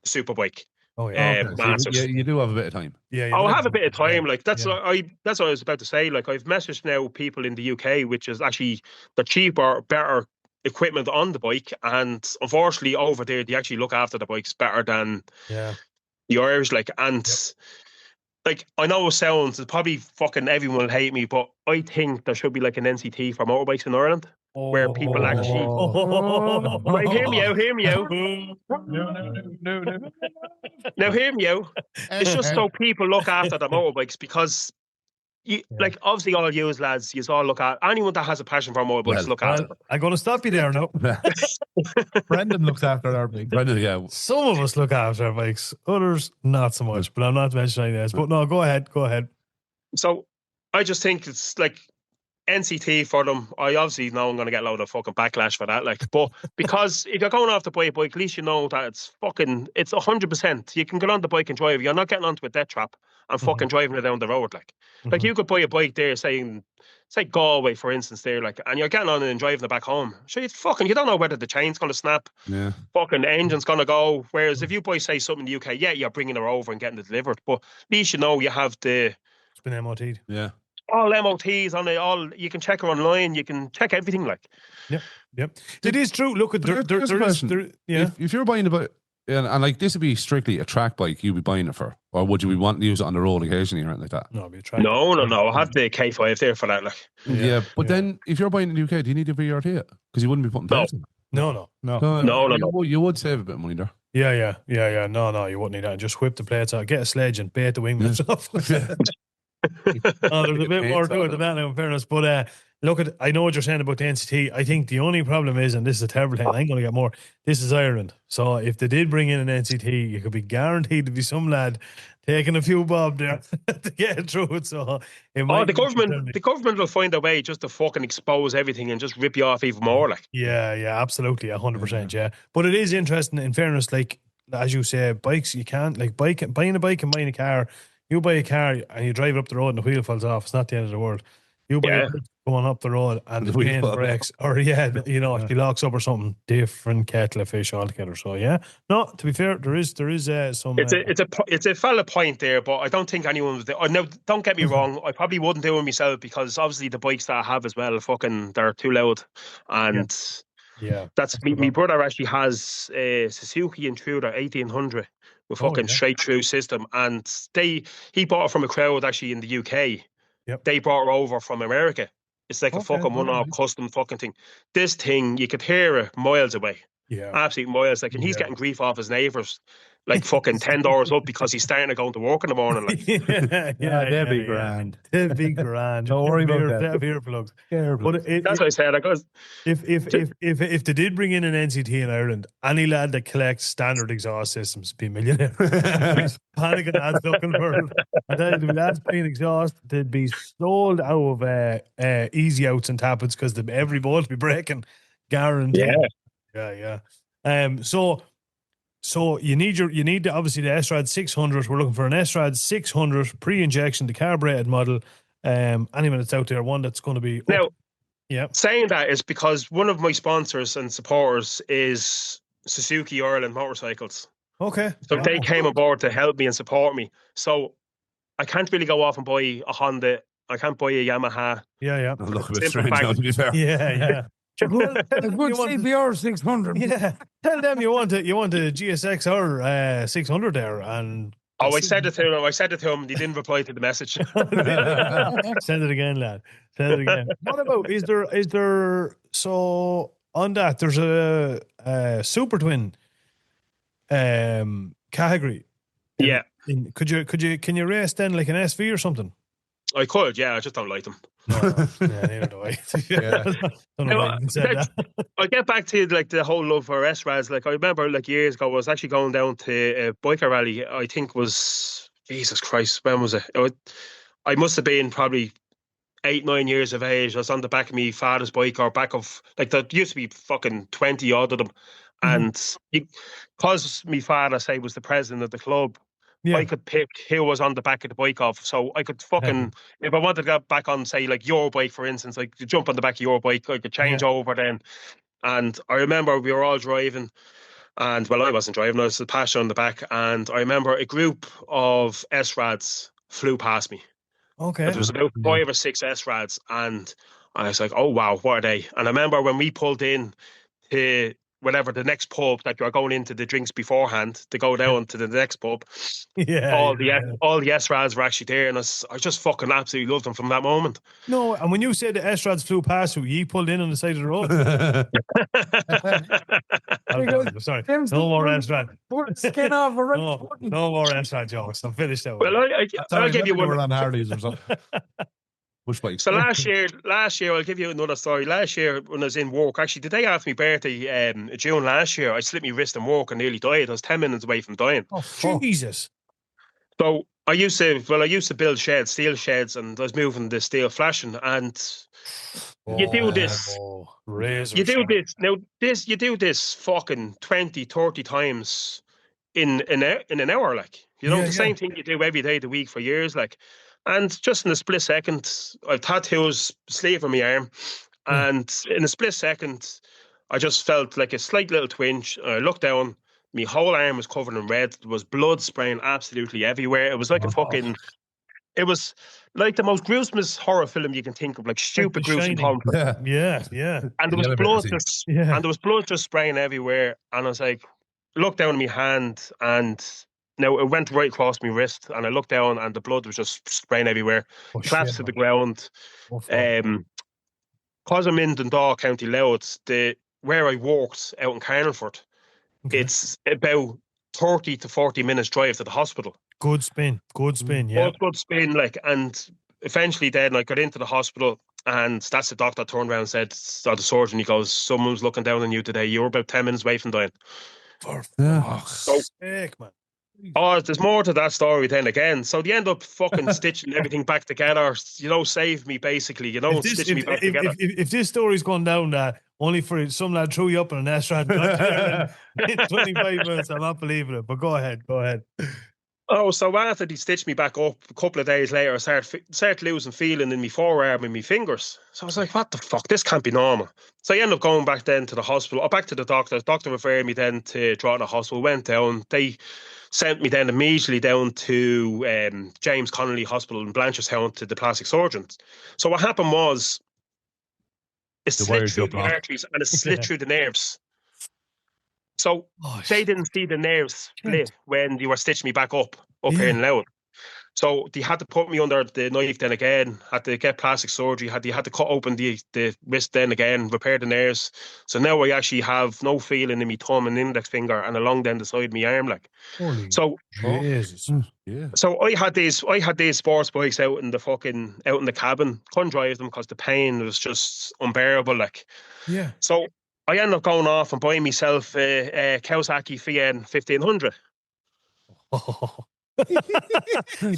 Superbike. Oh yeah. So Masters. you do have a bit of time. Yeah. I'll have a bit of time. Like, that's Yeah. that's what I was about to say. Like, I've messaged now people in the UK, which is actually the cheaper, better equipment on the bike, and unfortunately over there they actually look after the bikes better than Yeah. the Irish. Like, and like, I know it sounds, probably fucking everyone will hate me, but I think there should be like an NCT for motorbikes in Ireland. Where people actually- Right, hear me out. Now, hear me out. It's just so people look after the motorbikes, because like, obviously all you lads, you all look at anyone that has a passion for motorbikes, look after them. I'm going to stop you there now. Brendan looks after our bike. Brendan, yeah. Some of us look after our bikes, others not so much. But I'm not mentioning this. But no, go ahead. So I just think it's like NCT for them. I obviously know I'm going to get a load of fucking backlash for that. Like, but because if you're going off to buy a bike, at least you know that it's 100%. You can get on the bike and drive. You're not getting onto a death trap and fucking driving it down the road. Like you could buy a bike there, say Galway, for instance, there, like, and you're getting on it and driving it back home. So you don't know whether the chain's going to snap. Yeah. Fucking engine's going to go. Whereas if you buy, say, something in the UK, yeah, you're bringing it over and getting it delivered. But at least you know you have It's been MOT'd. Yeah. all MOTs on it. All, you can check her online. You can check everything. Like, Yep. It is true. Look, there Here's a is. question. Yeah. If you're buying a bike, and like this would be strictly a track bike, you'd be buying it for, or would you be wanting to use it on the road occasionally or anything like that? No, it'll be a track. no. I have the K5 there for that. Like, Yeah, but then if you're buying in the UK, do you need a VRT? Because you wouldn't be putting No. plates in. No. No. You would save a bit of money there. Yeah. No, you wouldn't need that. Just whip the plates out, get a sledge and bait the wing nuts off. There's a bit more to it than that now, in fairness. But look, I know what you're saying about the NCT. I think the only problem is, and this is a terrible thing, I ain't going to get more, this is Ireland. So if they did bring in an NCT, you could be guaranteed to be some lad taking a few bob there to get it through it. So the government will find a way just to fucking expose everything and just rip you off even more. Like, Yeah, absolutely, 100%. Yeah, but it is interesting. In fairness, like as you say, bikes you can't buying a bike and buying a car. You buy a car and you drive it up the road and the wheel falls off. It's not the end of the world. You buy a bike going up the road and the chain breaks, or if he locks up or something, different kettle of fish altogether. So no. To be fair, there is some. it's a valid point there, but I don't think anyone was there. No, don't get me wrong. I probably wouldn't do it myself, because obviously the bikes that I have as well, they're too loud, and that's my brother actually has a Suzuki Intruder 1800 with fucking straight through system, and he bought it from a crowd actually in the UK. Yep. They brought her over from America. It's like a fucking one-off custom fucking thing. This thing, you could hear it miles away. Yeah. Absolute miles. Like, and he's getting grief off his neighbours. like fucking 10 doors up because he's starting to go to work in the morning. Like, They'd be grand. They'd be grand. Don't worry about that. Earplugs. Earplugs. But that's what I said. Because if they did bring in an NCT in Ireland, any lad that collects standard exhaust systems would be a millionaire. Panicking lads looking for it. And then the lads playing exhaust, they'd be sold out of easy outs and tappets because every bolt would be breaking. Guaranteed. Yeah. So you need obviously the S-Rad 600. We're looking for an S-Rad 600 pre-injection, the carbureted model. Anyone that's out there, one that's going to be now. Yeah. Saying that is because one of my sponsors and supporters is Suzuki Ireland Motorcycles. Okay. So they came aboard to help me and support me. So I can't really go off and buy a Honda. I can't buy a Yamaha. Yeah. Look a bit strange now, to be fair. Yeah. A good CBR 600. Yeah. Tell them you want a GSX or 600 there, and I said it to him. He didn't reply to the message. Send it again, lad. Send it again. What about is there? So on that, there's a super twin category. Yeah. Can you race then like an SV or something? I could, yeah. I just don't like them. Yeah, neither do I. Don't know why you even said that. I get back to like the whole love for S-Rads. Like I remember like years ago, I was actually going down to a biker rally. I think was Jesus Christ. When was it? I must have been probably 8-9 years of age. I was on the back of my father's bike, or back of like there used to be fucking 20 odd of them, and because my father say was the president of the club. Yeah. I could pick who was on the back of the bike of, so I could fucking if I wanted to get back on, say like your bike for instance, like to jump on the back of your bike, I could change over then. And I remember we were all driving, and well, I wasn't driving, I was the passenger on the back, and I remember a group of S-Rads flew past me. Okay, there was about 5 or 6 S-Rads, and I was like, oh wow, what are they? And I remember when we pulled in to whatever the next pub that you're going into the drinks beforehand to go down to the next pub. All the S-Rads were actually there, and I just fucking absolutely loved them from that moment. No, and when you said the S-Rads flew past you pulled in on the side of the road. Sorry, no more S-Rad. Skin off a right. No more S-Rad jokes. I'm finished out. Well, I'll give you one. On Harleys or something. Which bikes? So last year, I'll give you another story. Last year, when I was in work, actually, the day after my birthday, June last year, I slipped my wrist in work and nearly died. I was 10 minutes away from dying. Oh, Jesus. So I used to build sheds, steel sheds, and I was moving the steel flashing. And you do this. You do this fucking 20, 30 times in an hour, like. You know, the same thing you do every day of the week for years, like. And just in a split second, I've tattoos, sleeve on my arm, and in a split second, I just felt like a slight little twinge. I looked down, my whole arm was covered in red. There was blood spraying absolutely everywhere. It was like it was like the most gruesomest horror film you can think of, like stupid gruesome conflict. Yeah. And there was blood just spraying everywhere. And I was like, looked down at my hand, and now it went right across my wrist, and I looked down, and the blood was just spraying everywhere. Collapsed to the ground. Because I'm in Dundalk, County Louth, where I walked out in Carnelford, it's about 30 to 40 minutes drive to the hospital. Good spin, yeah. Good spin, like, and eventually then I got into the hospital, and that's the doctor turned around and said, or the surgeon, he goes, someone's looking down on you today. You're about 10 minutes away from dying. For fuck's sake, man. Oh, there's more to that story then again. So they end up fucking stitching everything back together, save me basically, stitch me back together. If this story's gone down only for some lad threw you up in an S-Rad in 25 minutes, I'm not believing it. But go ahead. Oh, so after they stitched me back up, a couple of days later, I started losing feeling in my forearm and my fingers. So I was like, what the fuck? This can't be normal. So I ended up going back then to the hospital, or back to the doctor. The doctor referred me then to Drogheda Hospital, went down. They sent me then immediately down to James Connolly Hospital in Blanchardstown to the plastic surgeons. So what happened was, it slit through the arteries and it slit through the nerves. So they didn't see the nerves split when they were stitching me back up here in Louth. So they had to put me under the knife then again, had to get plastic surgery, had to cut open the wrist then again, repair the nerves. So now I actually have no feeling in my thumb and index finger and along down the side of my arm. Like, Holy so Jesus. Yeah. so I had these sports bikes out in the cabin. Couldn't drive them because the pain was just unbearable. Like, Yeah. so I ended up going off and buying myself a Kawasaki VN 1500.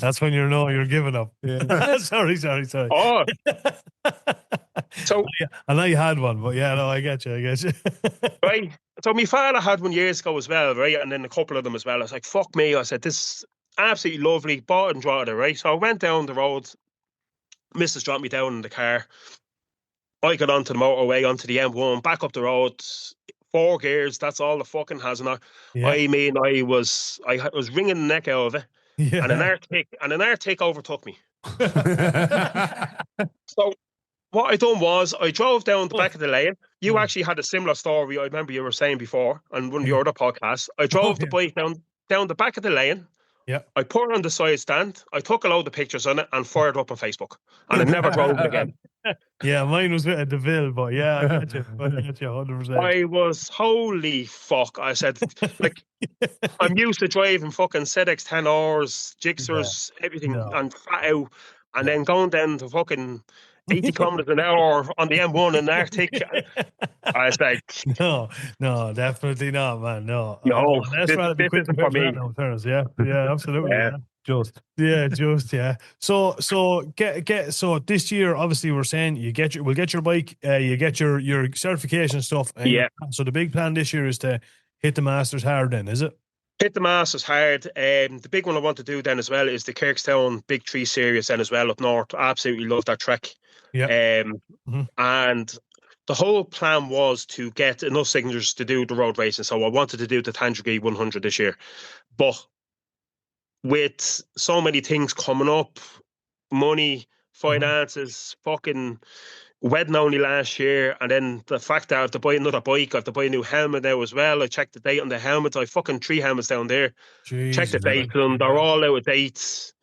That's when you're giving up. Yeah. sorry. Oh, so I know you had one, but yeah, no, I get you. right. So my father had one years ago as well, right? And then a couple of them as well. I was like, fuck me. I said, this is absolutely lovely. Bought and drove it, right? So I went down the road. Mrs. dropped me down in the car. I got onto the motorway, onto the M1, back up the road. 4 gears. That's all the fucking has. And I mean, I was wringing the neck out of it. Yeah. And an Arctic overtook me. So what I done was I drove down the back of the lane. You actually had a similar story. I remember you were saying before on one of your other podcasts. I drove the bike down the back of the lane. Yeah. I put it on the side stand. I took a load of pictures on it and fired it up on Facebook. And I never drove it again. Yeah, mine was with a DeVille, but yeah, I get you 100%. I was, holy fuck. I said, like, I'm used to driving fucking ZX 10 hours, Gixxers, everything, and fat out, and then going down to fucking 80 kilometers an hour on the M1 in Arctic. I was like, no, definitely not, man. No, this isn't for me. Yeah, absolutely. Yeah. Just So this year, obviously, we're saying we'll get your bike, you get your certification stuff. So the big plan this year is to hit the Masters hard. Then is it? Hit the Masters hard. The big one I want to do then as well is the Kirkstown Big 3 Series then as well up north. Absolutely love that track. Yeah. And the whole plan was to get enough signatures to do the road racing. So I wanted to do the Tandragee 100 this year. But with so many things coming up, money, finances, fucking wedding only last year, and then the fact that I have to buy another bike, I have to buy a new helmet now as well. I checked the date on the helmets. I fucking 3 helmets down there. Check the date on them. They're all out of dates.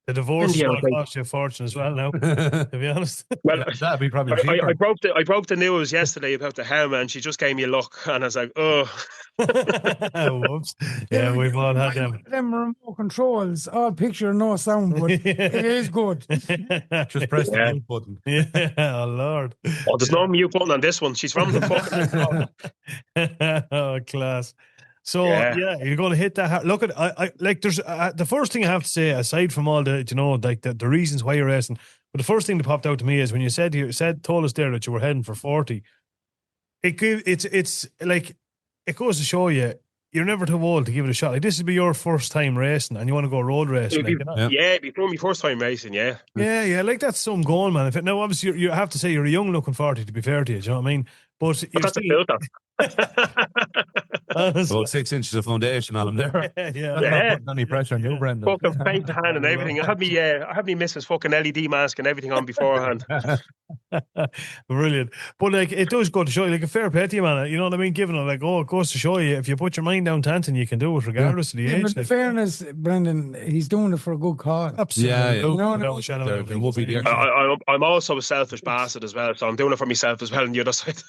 The divorce is going to cost you a fortune as well now, to be honest. Well, that'd be probably cheaper. I broke the news yesterday about the helmet, and she just gave me a look, and I was like, oh. Whoops. Yeah, we've all had them. Them remote controls, all picture, no sound, but it is good. Just press the mute button. Yeah, oh Lord. Oh, there's no mute button on this one. She's from the fucking. Oh, class. So you're going to hit that hard. Look at I like. There's the first thing I have to say, aside from all the like the reasons why you're racing, but the first thing that popped out to me is when you told us there that you were heading for 40. It's like it goes to show you're never too old to give it a shot. Like this would be your first time racing, and you want to go road racing. It'd be my first time racing. Yeah. Like that's some goal, man. Now, obviously, you have to say you're a young looking 40. To be fair to you, do you know what I mean? But that's a filter. About 6 inches of foundation on them there. Yeah. Putting any pressure on you, Brendan. Fucking paint tan and everything. I had me missus fucking LED mask and everything on beforehand. Brilliant. But like it does go to show you, like a fair play to you, man. You know what I mean? Given it, like, it goes to show you if you put your mind down, Tanton, you can do it regardless of the age. But in fairness, Brendan, he's doing it for a good cause. Absolutely. You know what I mean? I'm also a selfish bastard as well, so I'm doing it for myself as well on the other side.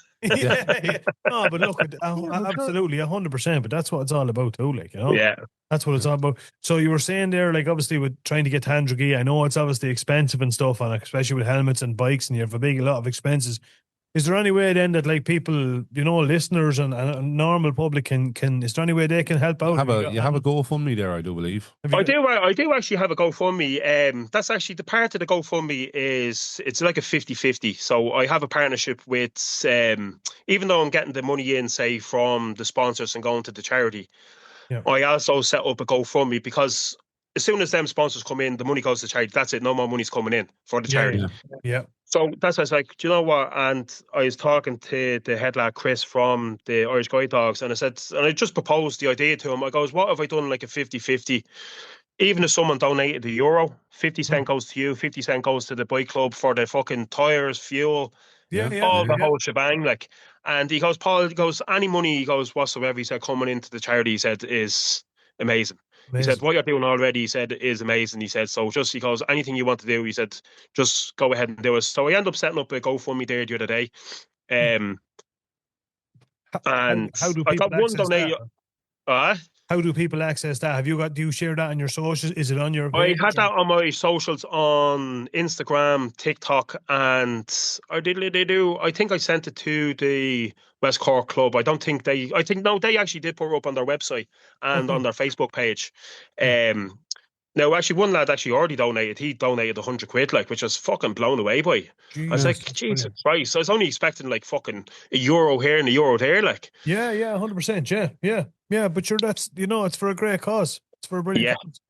No, but look, absolutely 100%. But that's what it's all about too, like, you know. Yeah, that's what it's all about. So you were saying there, like, obviously with trying to get Tandragee, I know it's obviously expensive and stuff, and especially with helmets and bikes, and you have a lot of expenses. Is there any way then that like people, you know, listeners and normal public can is there any way they can help out? You have a GoFundMe there, I do believe. I do actually have a GoFundMe. That's actually the part of the GoFundMe it's like a 50-50. So I have a partnership with even though I'm getting the money in, say, from the sponsors and going to the charity, I also set up a GoFundMe because as soon as them sponsors come in, the money goes to charity. That's it. No more money's coming in for the charity. Yeah. So that's why I was like, do you know what? And I was talking to the head lad, Chris, from the Irish Guide Dogs, and I just proposed the idea to him. I goes, what if I done like a 50-50? Even if someone donated €1, 50 cent goes to you, 50 cent goes to the bike club for the fucking tyres, fuel, the whole shebang. Like, and Paul, any money, whatsoever, he said, coming into the charity, he said, is amazing. He said, what you're doing already, he said, is amazing. He said, so just, he goes, anything you want to do, he said, just go ahead and do it. So I ended up setting up a GoFundMe there the other day. And how do I got people one access donation. How do people access that? Do you share that on your socials? Is it on your I page? had that on my socials on Instagram, TikTok, and I think I sent it to the West Cork Club. They actually did put it up on their website and on their Facebook page. Now, actually, one lad actually already donated. He donated 100 quid, like, which I was fucking blown away by. I was like, Jesus Christ. I was only expecting like fucking €1 here and €1 there, like. Yeah, 100%. Yeah. But that's, it's for a great cause. It's for a brilliant cause.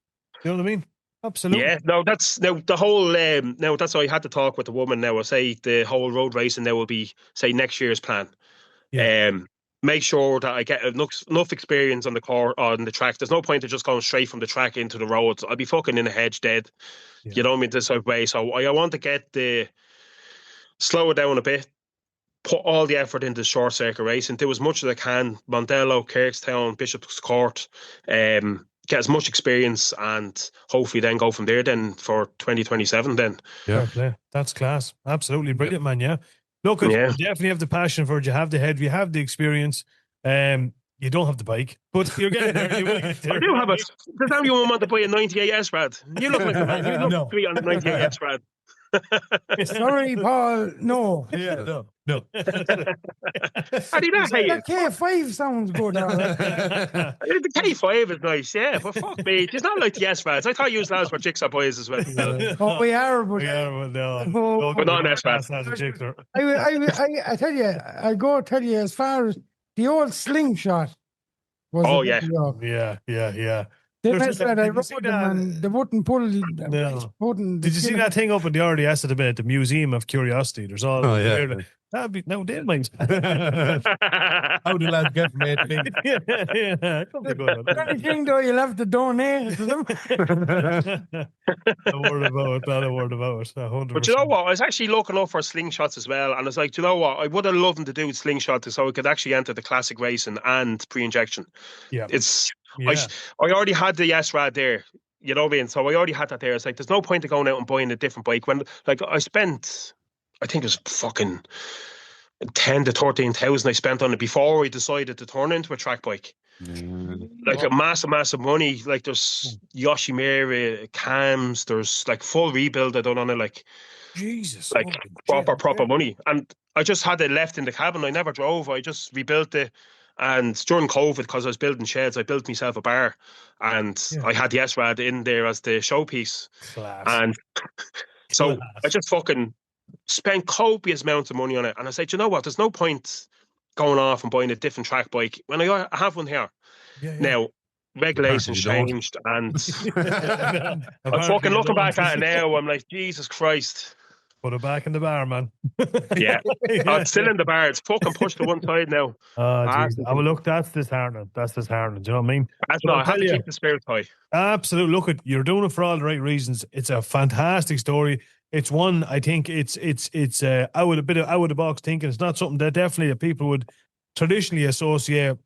You know what I mean? Absolutely. Yeah, no, that's the whole. That's why I had to talk with the woman. Now, I say the whole road racing now will be, say, next year's plan. Yeah. Make sure that I get enough experience on the track. There's no point of just going straight from the track into the roads. I'll be fucking in a hedge dead. Yeah. You know what I mean? This sort of way. So I want to slow it down a bit, put all the effort into short circuit racing, do as much as I can. Mondello, Kirkstown, Bishop's Court, get as much experience, and hopefully then go from there then for 2027 then. Yeah. That's class. Absolutely brilliant, man. Yeah. Look, you definitely have the passion for it. You have the head. You have the experience. You don't have the bike, but you're getting there. I do have it. Does anyone want to buy a 98 S-Rad? You look like the man. You look sweet on the 98 S-Rad. Sorry, Paul. No. Yeah, no. How do you not hate it? The K5 sounds good. The K5 is nice, yeah, but fuck me. It's not like the S-Rads. I thought you lads were jigsaw boys as well. Oh, we are, but no. But not an S-Rad. I tell you, I go tell you, as far as the old slingshot was. Oh, yeah. Yeah. They messed that. I rode them and they wouldn't pull. Did you see that thing up in the RDS at the Museum of Curiosity? There's all. Oh, yeah. That'd be no dead mind. How do lads get from A to B? Yeah. Anything though, you'll have to donate to them. Not a word about it. 100%. But you know what? I was actually looking up for slingshots as well, and I was like, you know what? I would have loved to do slingshots so I could actually enter the classic racing and pre-injection. Yeah, I already had the S-Rad there. You know what I mean? So I already had that there. It's like there's no point in going out and buying a different bike when, like, I think it was fucking 10 to 13,000 I spent on it before I decided to turn into a track bike. Like a massive money. Like there's Yoshimura cams, there's like full rebuild I done on it, like Jesus, like proper money. And I just had it left in the cabin. I never drove. I just rebuilt it. And during COVID, because I was building sheds, I built myself a bar, and I had the S-Rad in there as the showpiece. Class. And so I just fucking spent copious amounts of money on it. And I said, you know what? There's no point going off and buying a different track bike when I have one here. Now, regulations changed, and I'm fucking looking back at it now. I'm like, Jesus Christ. Put it back in the bar, man. Yeah. It's still in the bar. It's fucking pushed to one side now. Oh, well, look, that's disheartening. Do you know what I mean? I have to keep the spirit high. Absolutely. Look, you're doing it for all the right reasons. It's a fantastic story. It's one, I think it's a bit of out of the box thinking. It's not something that definitely people would traditionally associate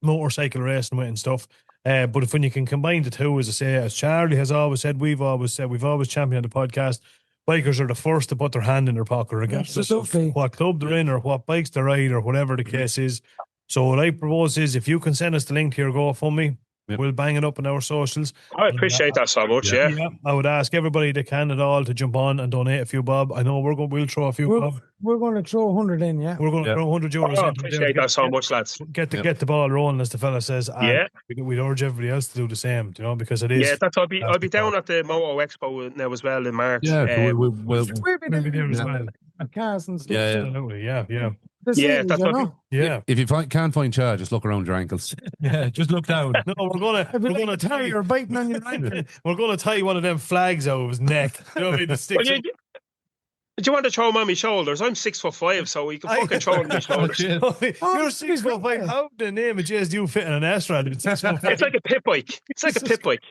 motorcycle racing with and stuff. But when you can combine the two, as I say, as Charlie has always said, we've always championed the podcast. Bikers are the first to put their hand in their pocket, regardless of what club they're in or what bikes they ride or whatever the case is. So what I propose is, if you can send us the link to your GoFundMe, we'll bang it up on our socials. I appreciate that so much, yeah. I would ask everybody that can at all to jump on and donate a few bob. I know we'll throw a few bob. We're going to throw 100 in, yeah. We're going to throw €100 in. I appreciate that so much, lads. Get the ball rolling, as the fella says. And we'd urge everybody else to do the same, because it is. Yeah, I'll be down at the Moto Expo now as well in March. Yeah, we'll be there as well. Cars and stuff. Absolutely, yeah. That's what. Yeah. If you can't find Chad, just look around your ankles. Yeah, just look down. No, we're gonna tie you're biting on your ankle. We're gonna tie one of them flags over his neck. You know what I mean? The sticks. Do you want to throw him on my shoulders? I'm 6'5", so you can fucking throw him on my shoulders. You're 6'5". How the name of Jesus do you fit in an S-Rad? It's like a pit bike.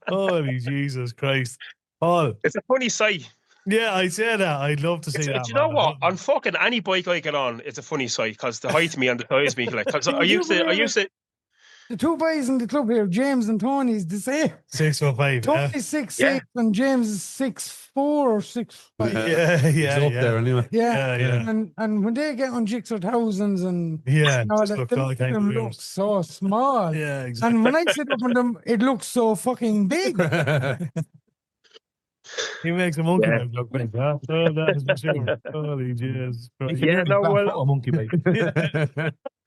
Holy Jesus Christ, Paul! It's a funny sight. Yeah, I say that. I'd love to see that. Do you know what? On fucking any bike I get on, it's a funny sight because the height of me and the size of me. Like, cause I used to. the two boys in the club here, James and Tony, is the same. 6'5". Tony's 6'6" and James is 6'4" or 6'5". Yeah, It's yeah, up yeah. there anyway. Yeah, Yeah. And when they get on Jigsaw thousands and Yeah, all just that, look all them kind of weird. look so small. Yeah, exactly. And when I sit up on them, it looks so fucking big. He makes a monkey Yeah. bike look big. Huh? Oh, that is for sure. Holy Jesus. Yeah, no, well, a monkey bike.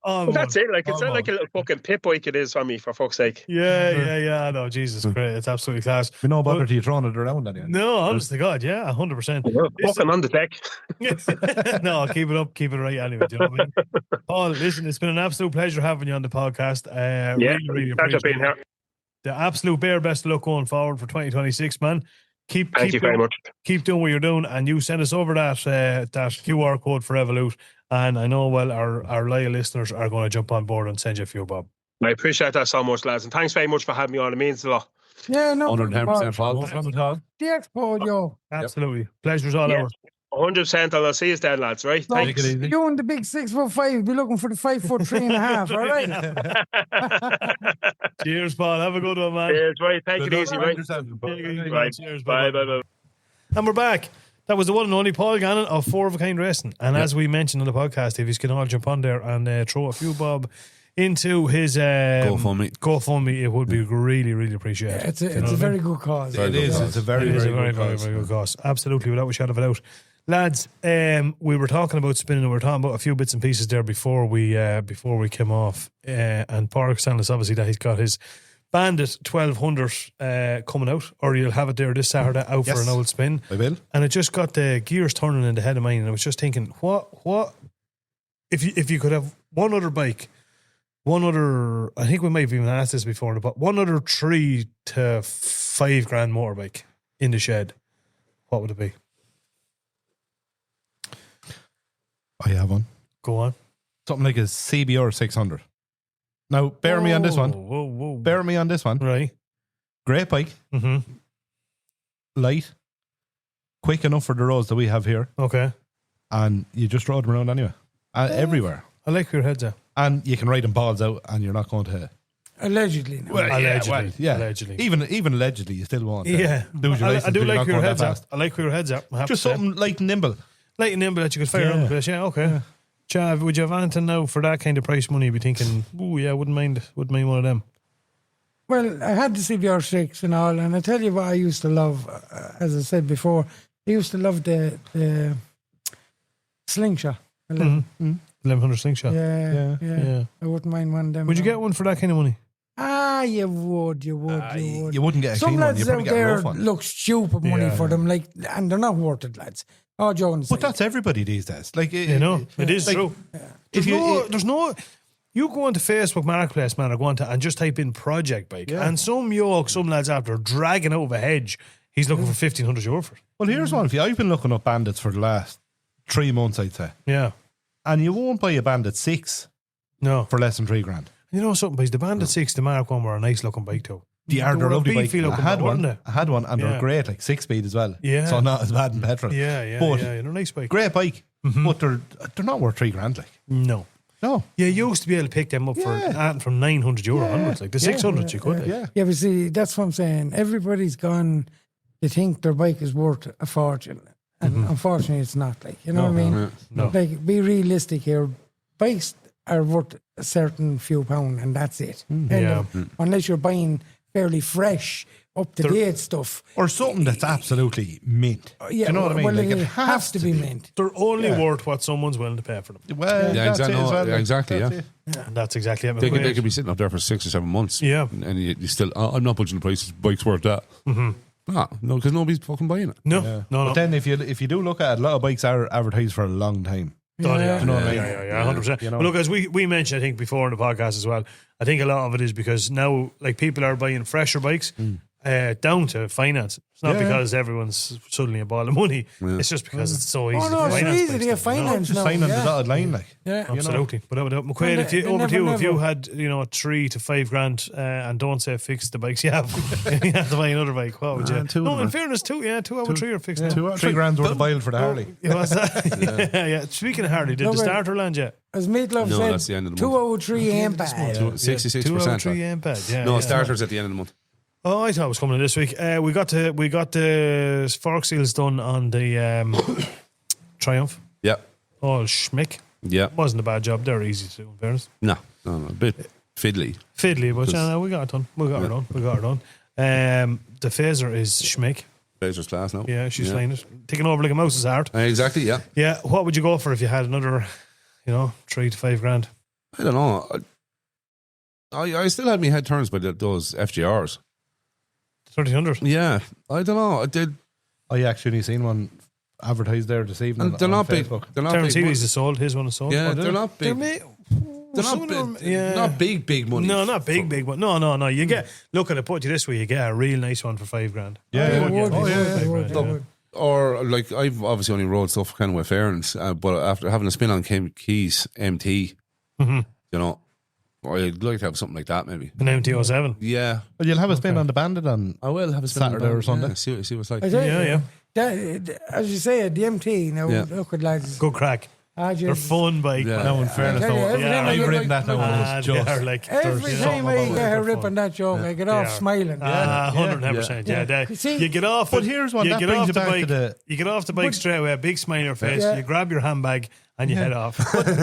Oh, well, that's it. Like, it's not Almost. like a little fucking pit bike it is for me, for fuck's sake. Yeah. No, Jesus Christ. It's absolutely class. We know better to you throwing it around anyway. No, honest to God, yeah, 100%. Fucking on the deck. No, keep it up, keep it right anyway. Do you know what I mean? Paul, listen, it's been an absolute pleasure having you on the podcast. Yeah, Really pleasure appreciate being here. the absolute bare best of luck going forward for 2026, man. Thank you very much. Keep doing what you're doing, and you send us over that QR code for Evolute, and I know our loyal listeners are going to jump on board and send you a few bob. I appreciate that so much, lads, and thanks very much for having me on. It means a lot. Yeah, no. 110% Paul. The Expo, yo. Absolutely, pleasure's all ours. 100%, and I'll see you then, lads, right? So, Thanks. you and the big 6'5" be looking for the 5'3.5", all right? Cheers, Paul. Have a good one, man. Cheers, right. Take it easy, right? Right. Cheers, Bye. And we're back. That was the one and only Paul Gannon of Four of a Kind Racing. And as we mentioned on the podcast, if you can all jump on there and throw a few bob into his GoFundMe, it would be really, really appreciated. It's a very good cause. It is. It's a very, very good cause. Absolutely, without a shadow of a doubt. Lads, we were talking about spinning, and we were talking about a few bits and pieces there before we came off. And Park telling us obviously that he's got his Bandit 1200 coming out, or you'll have it there this Saturday out for an old spin. I will. And it just got the gears turning in the head of mine, and I was just thinking, what if you could have one other bike, I think we might have even asked this before, but one other 3 to 5 grand motorbike in the shed, what would it be? I have one. Go on. Something like a CBR 600. Now, bear me on this one. Whoa. Bear me on this one. Right. Great bike. Mm-hmm. Light. Quick enough for the roads that we have here. Okay. And you just rode them around anywhere. Everywhere. I like where your head's at. And you can ride them balls out and you're not going to... Allegedly. No. Allegedly. Even allegedly, you still won't. Lose your license. I do you're like not where your going head's that at. fast. I like where your head's at. I have Just to say. something light and nimble. Light and nimble that you could fire around the place. Yeah, okay. Chav, would you have anything now for that kind of price money? You'd be thinking, wouldn't mind one of them. Well, I had the CBR 6 and all, and I tell you what I used to love, as I said before, I used to love the slingshot. 1100 slingshot. Yeah. I wouldn't mind one of them. Would you get one for that kind of money? You would. You wouldn't get a Some clean one. lads You'd probably out get a there rough one. look stupid money for them, and they're not worth it, lads. Oh, Jones. But that's everybody these days. Like, it is like, true. There's no. You go onto Facebook Marketplace, man, or go onto and just type in project bike, and some lads after dragging out of a hedge, he's looking for €1,500 for it. Well, here's one for you. I've been looking up Bandits for the last 3 months, I'd say. Yeah. And you won't buy a Bandit 6 for less than 3 grand. You know something, boys? The Bandit 6, the Mark 1 were a nice looking bike too. They're a lovely bike. I had one, and Yeah. they're great, like 6-speed as well. Yeah. So not as bad in petrol. But they're a nice bike. great bike. But they're not worth 3 grand, like. No. No. Yeah, you used to be able to pick them up from €900 onwards. Like the 600s you could. Like. Yeah, but see, that's what I'm saying. Everybody's gone, they think their bike is worth a fortune. And unfortunately, it's not. Like, you know what I mean? No. Like, be realistic here. Bikes are worth a certain few pound, and that's it. Unless you're buying fairly fresh, up-to-date stuff. Or something that's absolutely mint. Yeah, you know what I mean? Well, Like, it has to be mint. They're only worth what someone's willing to pay for them. Well, that's it as well. Exactly. And that's exactly it. They could be sitting up there for 6 or 7 months. Yeah. And you still, I'm not budging the prices. Bike's worth that. No, because nobody's fucking buying it. No. But then if you do look at it, a lot of bikes are advertised for a long time. Yeah, 100%. But look, as we mentioned, I think before in the podcast as well, I think a lot of it is because now, like, people are buying fresher bikes, down to finance. It's not because everyone's suddenly a ball of money. Yeah. It's just because it's so easy. Oh no, to it's so finance easy to bikes get now, finance Just now. sign on the Yeah. dotted line, like. Yeah. Absolutely. But McQuaid, if you, And over they to you, never- if you had, you know, 3 to 5 grand and don't say fix the bikes you have, you have to buy another bike, what would you? two No, of in them. fairness, 2 out of 3 are fixed. now. 3 grand worth of bile for the Harley. Yeah, what's that? yeah. Speaking of Harley, did No, the but- starter land yet? As Meatloaf No, said, that's the end of the 2 out of 3 ain't bad. 66%. 2 out of 3 ain't bad. Yeah. No, yeah. starters at the end of the month. Oh, I thought it was coming this week. We got the fork seals done on the Triumph. Yeah. Oh, schmick. Yeah. Wasn't a bad job. They're easy to do, in fairness. No, a bit fiddly. Fiddly, but we got it done. We got it done. The phaser is schmick. Blazer's class now. Yeah, she's flying it. Taking over like a mouse's heart. Exactly, yeah. Yeah, what would you go for if you had another, 3 to 5 grand? I don't know. I still had my head turns by those FGRs. 3,000. Yeah, I don't know. I did. I actually seen one advertised there this evening. And they're on not big. Facebook. They're not Terence big. Healy's is sold. His one is sold. Yeah, Oh, they're not big. They're some not of them, big. yeah. Not big money. No, not big one. No. You get, look at it, put you this way, you get a real nice one for 5 grand. Yeah, It yeah. would, Oh, it yeah, would, yeah. it would, it would. Or like I've obviously only rode stuff kind of with fairness, but after having a spin on Keys MT, you know, I'd like to have something like that maybe. An MT-07. Yeah, But you'll have a spin on the Bandit on I will have a spin Saturday or Sunday. Yeah, see what it's like. I tell you, Yeah. that, as you say, the MT, now, Yeah. look at lads. Good crack. They're They're fun bike. Yeah. man. No, in fairness, tell you, though, every time I I've get ridden like- that now. Ah, It's they just are like, Every there's time something I about get it, her they're ripping fun. that joke, I get off smiling. 100%. Yeah, You see- you get off. But it, here's one you that get brings off you the back bike. to the- You get off the bike straight away, a big smile on your face. Yeah. You grab your handbag and you head off.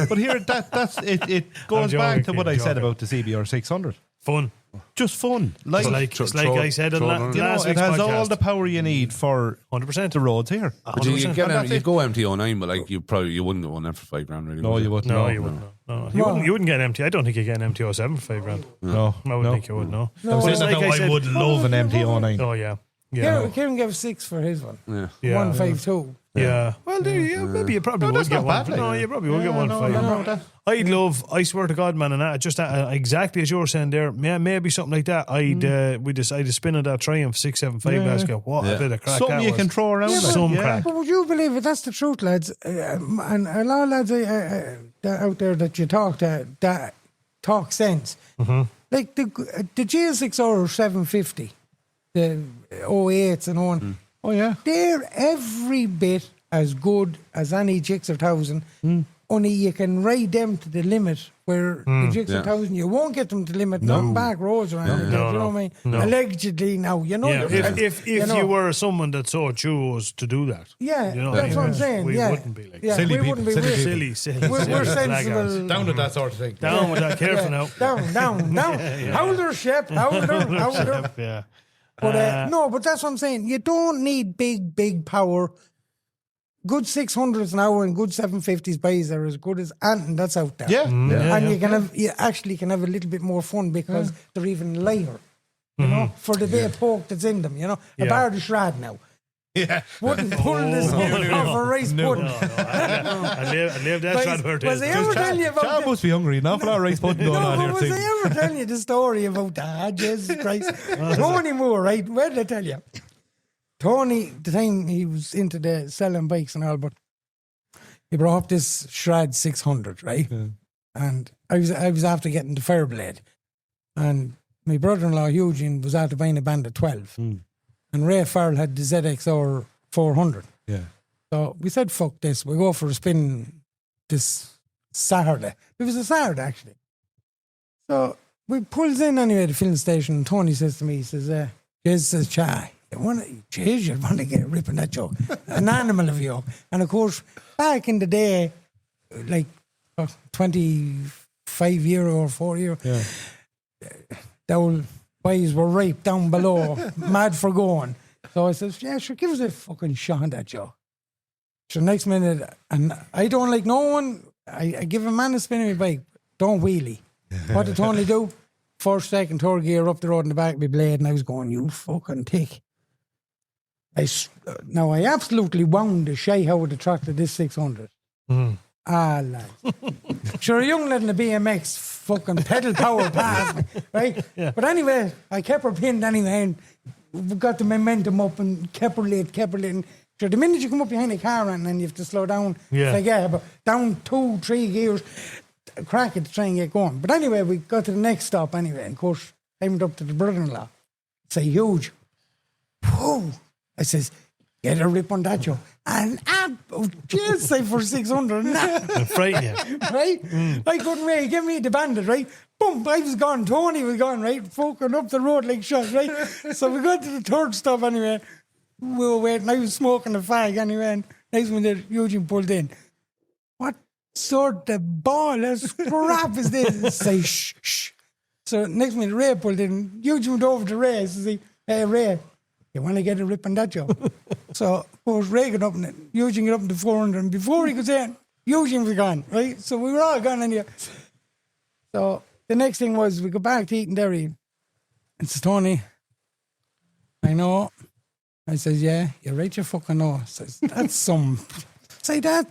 But here, that's it. It goes joking, back to what I I'm said joking. about the CBR 600. Fun. Just fun. It's like I said on throw- last it week's has podcast. all the power you need for 100%. the roads here. But you 100%. get And that's you it. go MT-09, but like you wouldn't go on them for 5 grand really. No, would you wouldn't. No, No, you wouldn't. No. You wouldn't get an MT. I don't think you get an MT-07 for 5 grand. No, I wouldn't think you would. No. No. But Saying it's I like I said- would love an MT-09. Oh yeah. Yeah. Kieran gave 6 for his one. Yeah. Yeah. 152. Yeah. Well, maybe you probably would that's get not one. bad, like. No, you probably would get one. no, for 5 no, grand. that- I swear to God, man, and that, just exactly as you were saying there, maybe something like that. We decided to spin at that Triumph 675 Yeah. last year. What a bit of crack Something that you was. can throw around. Yeah, like, but- Some yeah. crack. But would you believe it? That's the truth, lads. And a lot of lads out there that you talk to that talk sense. Like the GL6R 750, the 08s and on. Oh, yeah. They're every bit as good as any Gixxer 1000. Only you can ride them to the limit where the Gixxer Yeah. 1000, you won't get them to the limit, not back roads or anything. No, you know what I mean? no. Allegedly now, you know. Yeah, if you know. you were someone that so chose to do that, Yeah, you know, that's what I'm saying. we yeah. wouldn't be like yeah, Silly we people, wouldn't be silly we're- people. silly. We're blackguards. sensible. Down to that sort of thing. Down with that, careful now. Down. Holder ship, holder. Yeah. But no, but that's what I'm saying. You don't need big power. Good 600s now and good 750s bikes are as good as anything that's out there. Yeah. And you actually can have a little bit more fun because they're even lighter. You know, for the bit of poke that's in them, you know. A Yeah. bar of shred now. Yeah. Wouldn't pull the skin off a rice pudding. I live that shot where it Was is. I ever tell you about Chad the- must be hungry. An awful lot of rice pudding going No, on but here, was too. I ever tell you the story about that? Jesus Christ. Tony Moore, right? Where did I tell you? Tony, the time he was into the selling bikes and all, but he brought up this Shred 600, right? And I was after getting the Fairblade. And my brother-in-law, Eugene, was after buying a Bandit 12. And Ray Farrell had the ZXR 400. Yeah. So we said, fuck this. We go for a spin this Saturday. It was a Saturday, actually. So we pulls in anyway at the filling station, and Tony says to me, he says, Jez says, Chai, you want to get ripping that joke. An animal of you. And of course, back in the day, like 25 euro or 4 euro, the old boys were raped down below, mad for going. So I says, yeah, sure, give us a fucking shot at that joke. So next minute, and I don't like no one, I give a man a spin on my bike, don't wheelie. What did Tony do? First, second, third gear up the road in the back of my blade, and I was going, you fucking tick. Now, I absolutely wound the shy how the track to this 600. Lad. Sure, a young lad in the BMX fucking pedal power past me, right? Yeah. But anyway, I kept her pinned anyway, and we got the momentum up and kept her lit. So the minute you come up behind a car and then you have to slow down, Yeah. it's like, but down 2-3 gears, crack it to try and get going. But anyway, we got to the next stop anyway. And of course, I went up to the brother-in-law. It's a huge. Whoa. I says, get a rip on that, Joe. And just say for 600. I'm frightened you. Right? I couldn't wait. He gave me the bandit, right? Boom, I was gone. Tony was gone, right? Fucking up the road like shot, right? So we got to the third stop anyway. We were waiting. I was smoking a fag anyway. And next minute, Eugene pulled in. What sort of ball of crap is this? Say, shh. So next minute, Ray pulled in. Eugene went over to Ray. Says, hey, Ray, you want to get a rip on that job? So, of course, Ray got up and Eugene got up to 400. And before he could say it, Eugene was gone, right? So we were all gone anyway. So the next thing was we go back to eating dairy. And says, Tony, I know. I says, yeah, you're right, you fucking know. I says, that's some. Say that.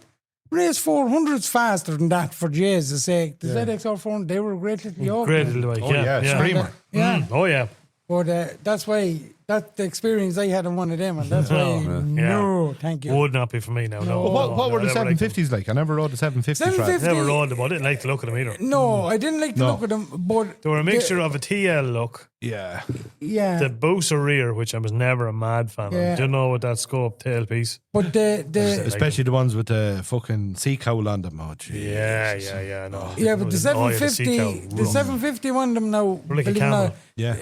Race 400's faster than that, for Jesus' sake. The ZXR 400, they were a great little yoke. Great little bike. Oh, yeah, screamer. Yeah. Oh, yeah. But that's why, that's the experience I had on one of them, and that's why, no, thank you. Would not be for me now. No. Well, what were the I never liked them. 750s like? I never rode the 750 track. 750 Never rode them. I didn't like the look of them either. No, I didn't like the look of them, but... They were a mixture of a TL look, Yeah. Yeah. the Booster rear, which I was never a mad fan Yeah. of. Do you know with that scope tailpiece? But the Especially the ones with the fucking sea cowl on them. Oh, geez. Yeah, no. yeah, but the Oh, yeah, 750, the 750 one of them now, Like a believe it or camera. not, Yeah.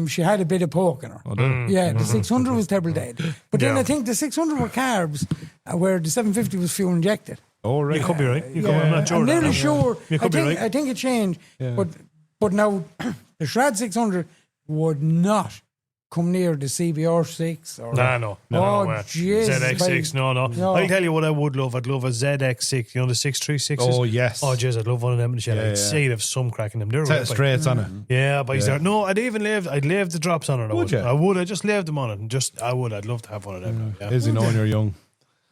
she had a bit of pork in her. Yeah, the 600 was terrible dead. But then Yeah. I think the 600 were carbs, where the 750 was fuel injected. Oh, right. You could be right. I'm not sure. I'm of that. nearly sure. You could be right. I think it changed. But now the Shred 600 would not come near the CBR 6 or No. Jesus, ZX6, no. No. I'll tell you what I would love. I'd love a ZX6, you know, the 636s. Oh, yes. Oh, jeez, I'd love one of them in the shed. I'd say they've some crack in them. They're Set right, it straight on it. yeah, but he's there. No, I'd leave the drops on it. Would you? I would. I just leave them on it. And I'd love to have one of them. Yeah. Is he knowing you're young?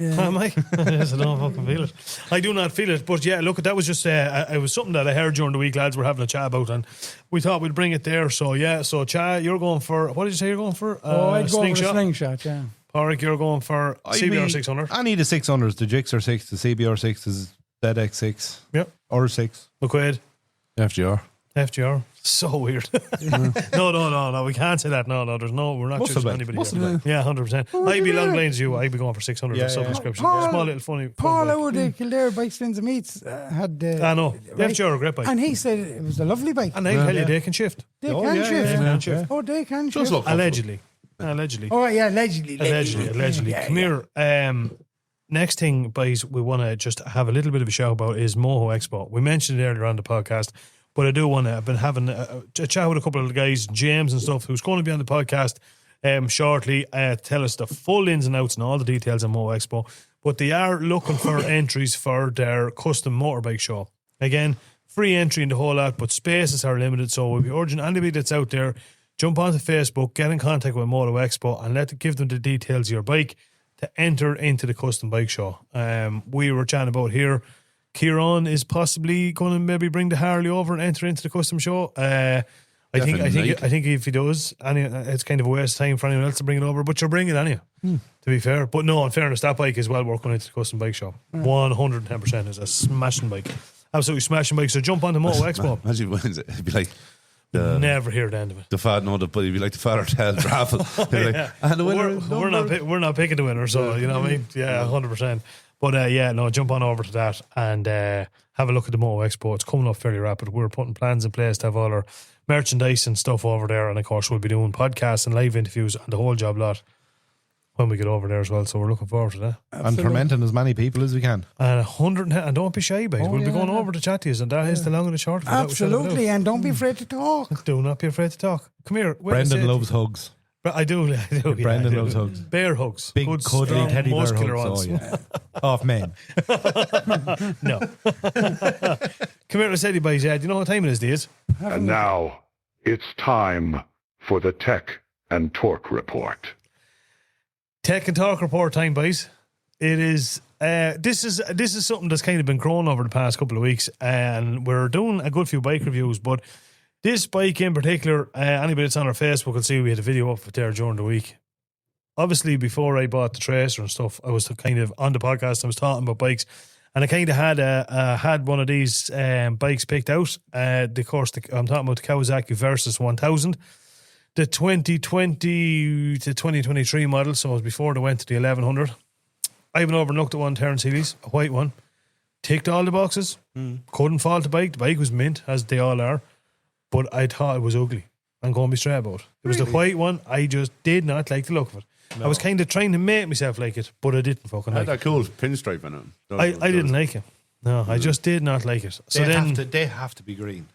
Am I? Yes, I don't fucking feel it. I do not feel it. But yeah, look, that was just it was something that I heard during the week. Lads were having a chat about, and we thought we'd bring it there. So yeah, so Cha, you're going for what did you say you're going for? I'd go with a slingshot. Yeah. Porrick, you're going for CBR 600. I need the 600s, the Gixxer 6, the CBR 6, the ZX6. Yep. Or 6. McQuaid, FGR. So weird. No. We can't say that. No. There's no. We're not judging anybody. Here. Yeah, 100%. I'd be long lanes you. I'd be going for 600 or subscription. Small little funny. Paul out of Kildare Bike Spins and Meats had. I know. FGR, a great bike. And he said it was a lovely bike. And I tell you, they can shift. They can shift. can shift. Oh, they can Just shift. look Allegedly. Oh, yeah, allegedly. Yeah, come here. Next thing, boys, we want to just have a little bit of a shout about is Moto Expo. We mentioned it earlier on the podcast, but I do want to. I've been having a chat with a couple of the guys, James and stuff, who's going to be on the podcast shortly. Tell us the full ins and outs and all the details on Moto Expo. But they are looking for entries for their custom motorbike show. Again, free entry in the whole lot, but spaces are limited. So we'll be urging anybody that's out there, jump onto Facebook, get in contact with Moto Expo, and give them the details of your bike to enter into the custom bike show. We were chatting about here. Kieran is possibly going to maybe bring the Harley over and enter into the custom show. I think if he does, it's kind of a waste of time for anyone else to bring it over. But you're bringing it anyway. To be fair, but no, in fairness, that bike is well worth going into the custom bike show. 110% is a smashing bike, absolutely smashing bike. So jump on the Moto Expo. Imagine wins it. It'd be like never hear the end of it. But it'd be like the father child raffle. And the winner, we're not picking the winner, so you know what I mean. Yeah, 100%. But jump on over to that and have a look at the Moto Expo. It's coming up fairly rapid. We're putting plans in place to have all our merchandise and stuff over there, and of course we'll be doing podcasts and live interviews and the whole job lot when we get over there as well. So we're looking forward to that. And tormenting as many people as we can. And 110, and don't be shy, guys. We'll be going over to chat to you, and that is the long and the short of it. Absolutely, and don't be afraid to talk. Do not be afraid to talk. Come here. Brendan loves hugs. I do. Brendan loves hugs. Bear hugs. Big, good, cuddly strong, teddy bear muscular hugs. ones. Oh, yeah. Off men. No. Come here, I said, boys. Do you know what time it is, Diaz? And now, it's time for the Tech and Torque Report. Tech and Talk Report time, boys. It is. This is something that's kind of been growing over the past couple of weeks, and we're doing a good few bike reviews. But This bike in particular, anybody that's on our Facebook will see we had a video up there during the week. Obviously, before I bought the Tracer and stuff, I was kind of on the podcast. I was talking about bikes, and I kind of had one of these bikes picked out. I'm talking about the Kawasaki Versys 1000, the 2020 to 2023 model. So it was before they went to the 1100. I went over and looked at one, Terence Healy's, a white one. Ticked all the boxes. Couldn't fault the bike. The bike was mint, as they all are. But I thought it was ugly. I'm going to be straight about it. It was the white one. I just did not like the look of it. No. I was kind of trying to make myself like it, but I didn't fucking like it. Had that cool pinstripe in it. I didn't like it. No, I just did not like it. So they have to be green.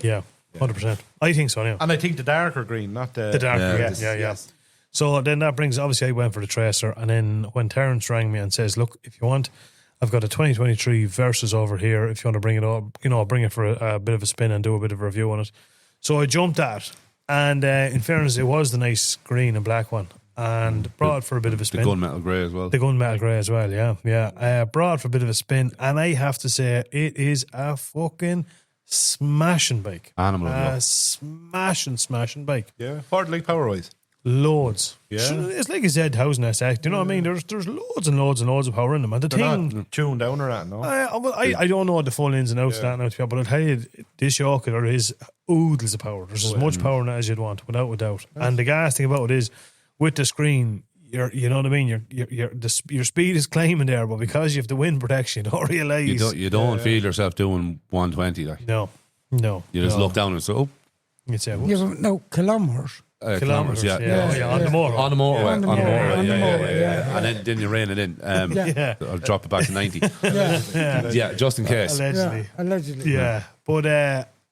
Yeah, 100%. I think so, yeah. And I think the darker green, not the darker, yeah. So then that brings, obviously I went for the Tracer, and then when Terence rang me and says, look, if you want, I've got a 2023 Versys over here, if you want to bring it up, I'll bring it for a bit of a spin and do a bit of a review on it. So I jumped at it, and in fairness, it was the nice green and black one, and brought it for a bit of a spin. The gunmetal grey as well. The gunmetal grey as well, yeah. Brought it for a bit of a spin, and I have to say, it is a fucking smashing bike. Animal. Smashing bike. Yeah. Hard like power-wise. Loads. Yeah. It's like a Z1000 SX. Do you know what I mean? There's loads and loads and loads of power in them. And They're not tuned down or that, no? I don't know the full ins and outs of that now, but I'll tell you, this yoker is oodles of power. There's as much power in it as you'd want, without a doubt. And the gas thing about it is, with the screen, you know what I mean? Your speed is climbing there, but because you have the wind protection, you don't realise. You don't feel yourself doing 120. Like. No. You just look down and say, oh. You'd say, no, kilometres. Kilometres, yeah. On the motorway. On the motorway, yeah. And then you rein it in. I'll drop it back to 90. Yeah, just in case. Allegedly. Yeah. But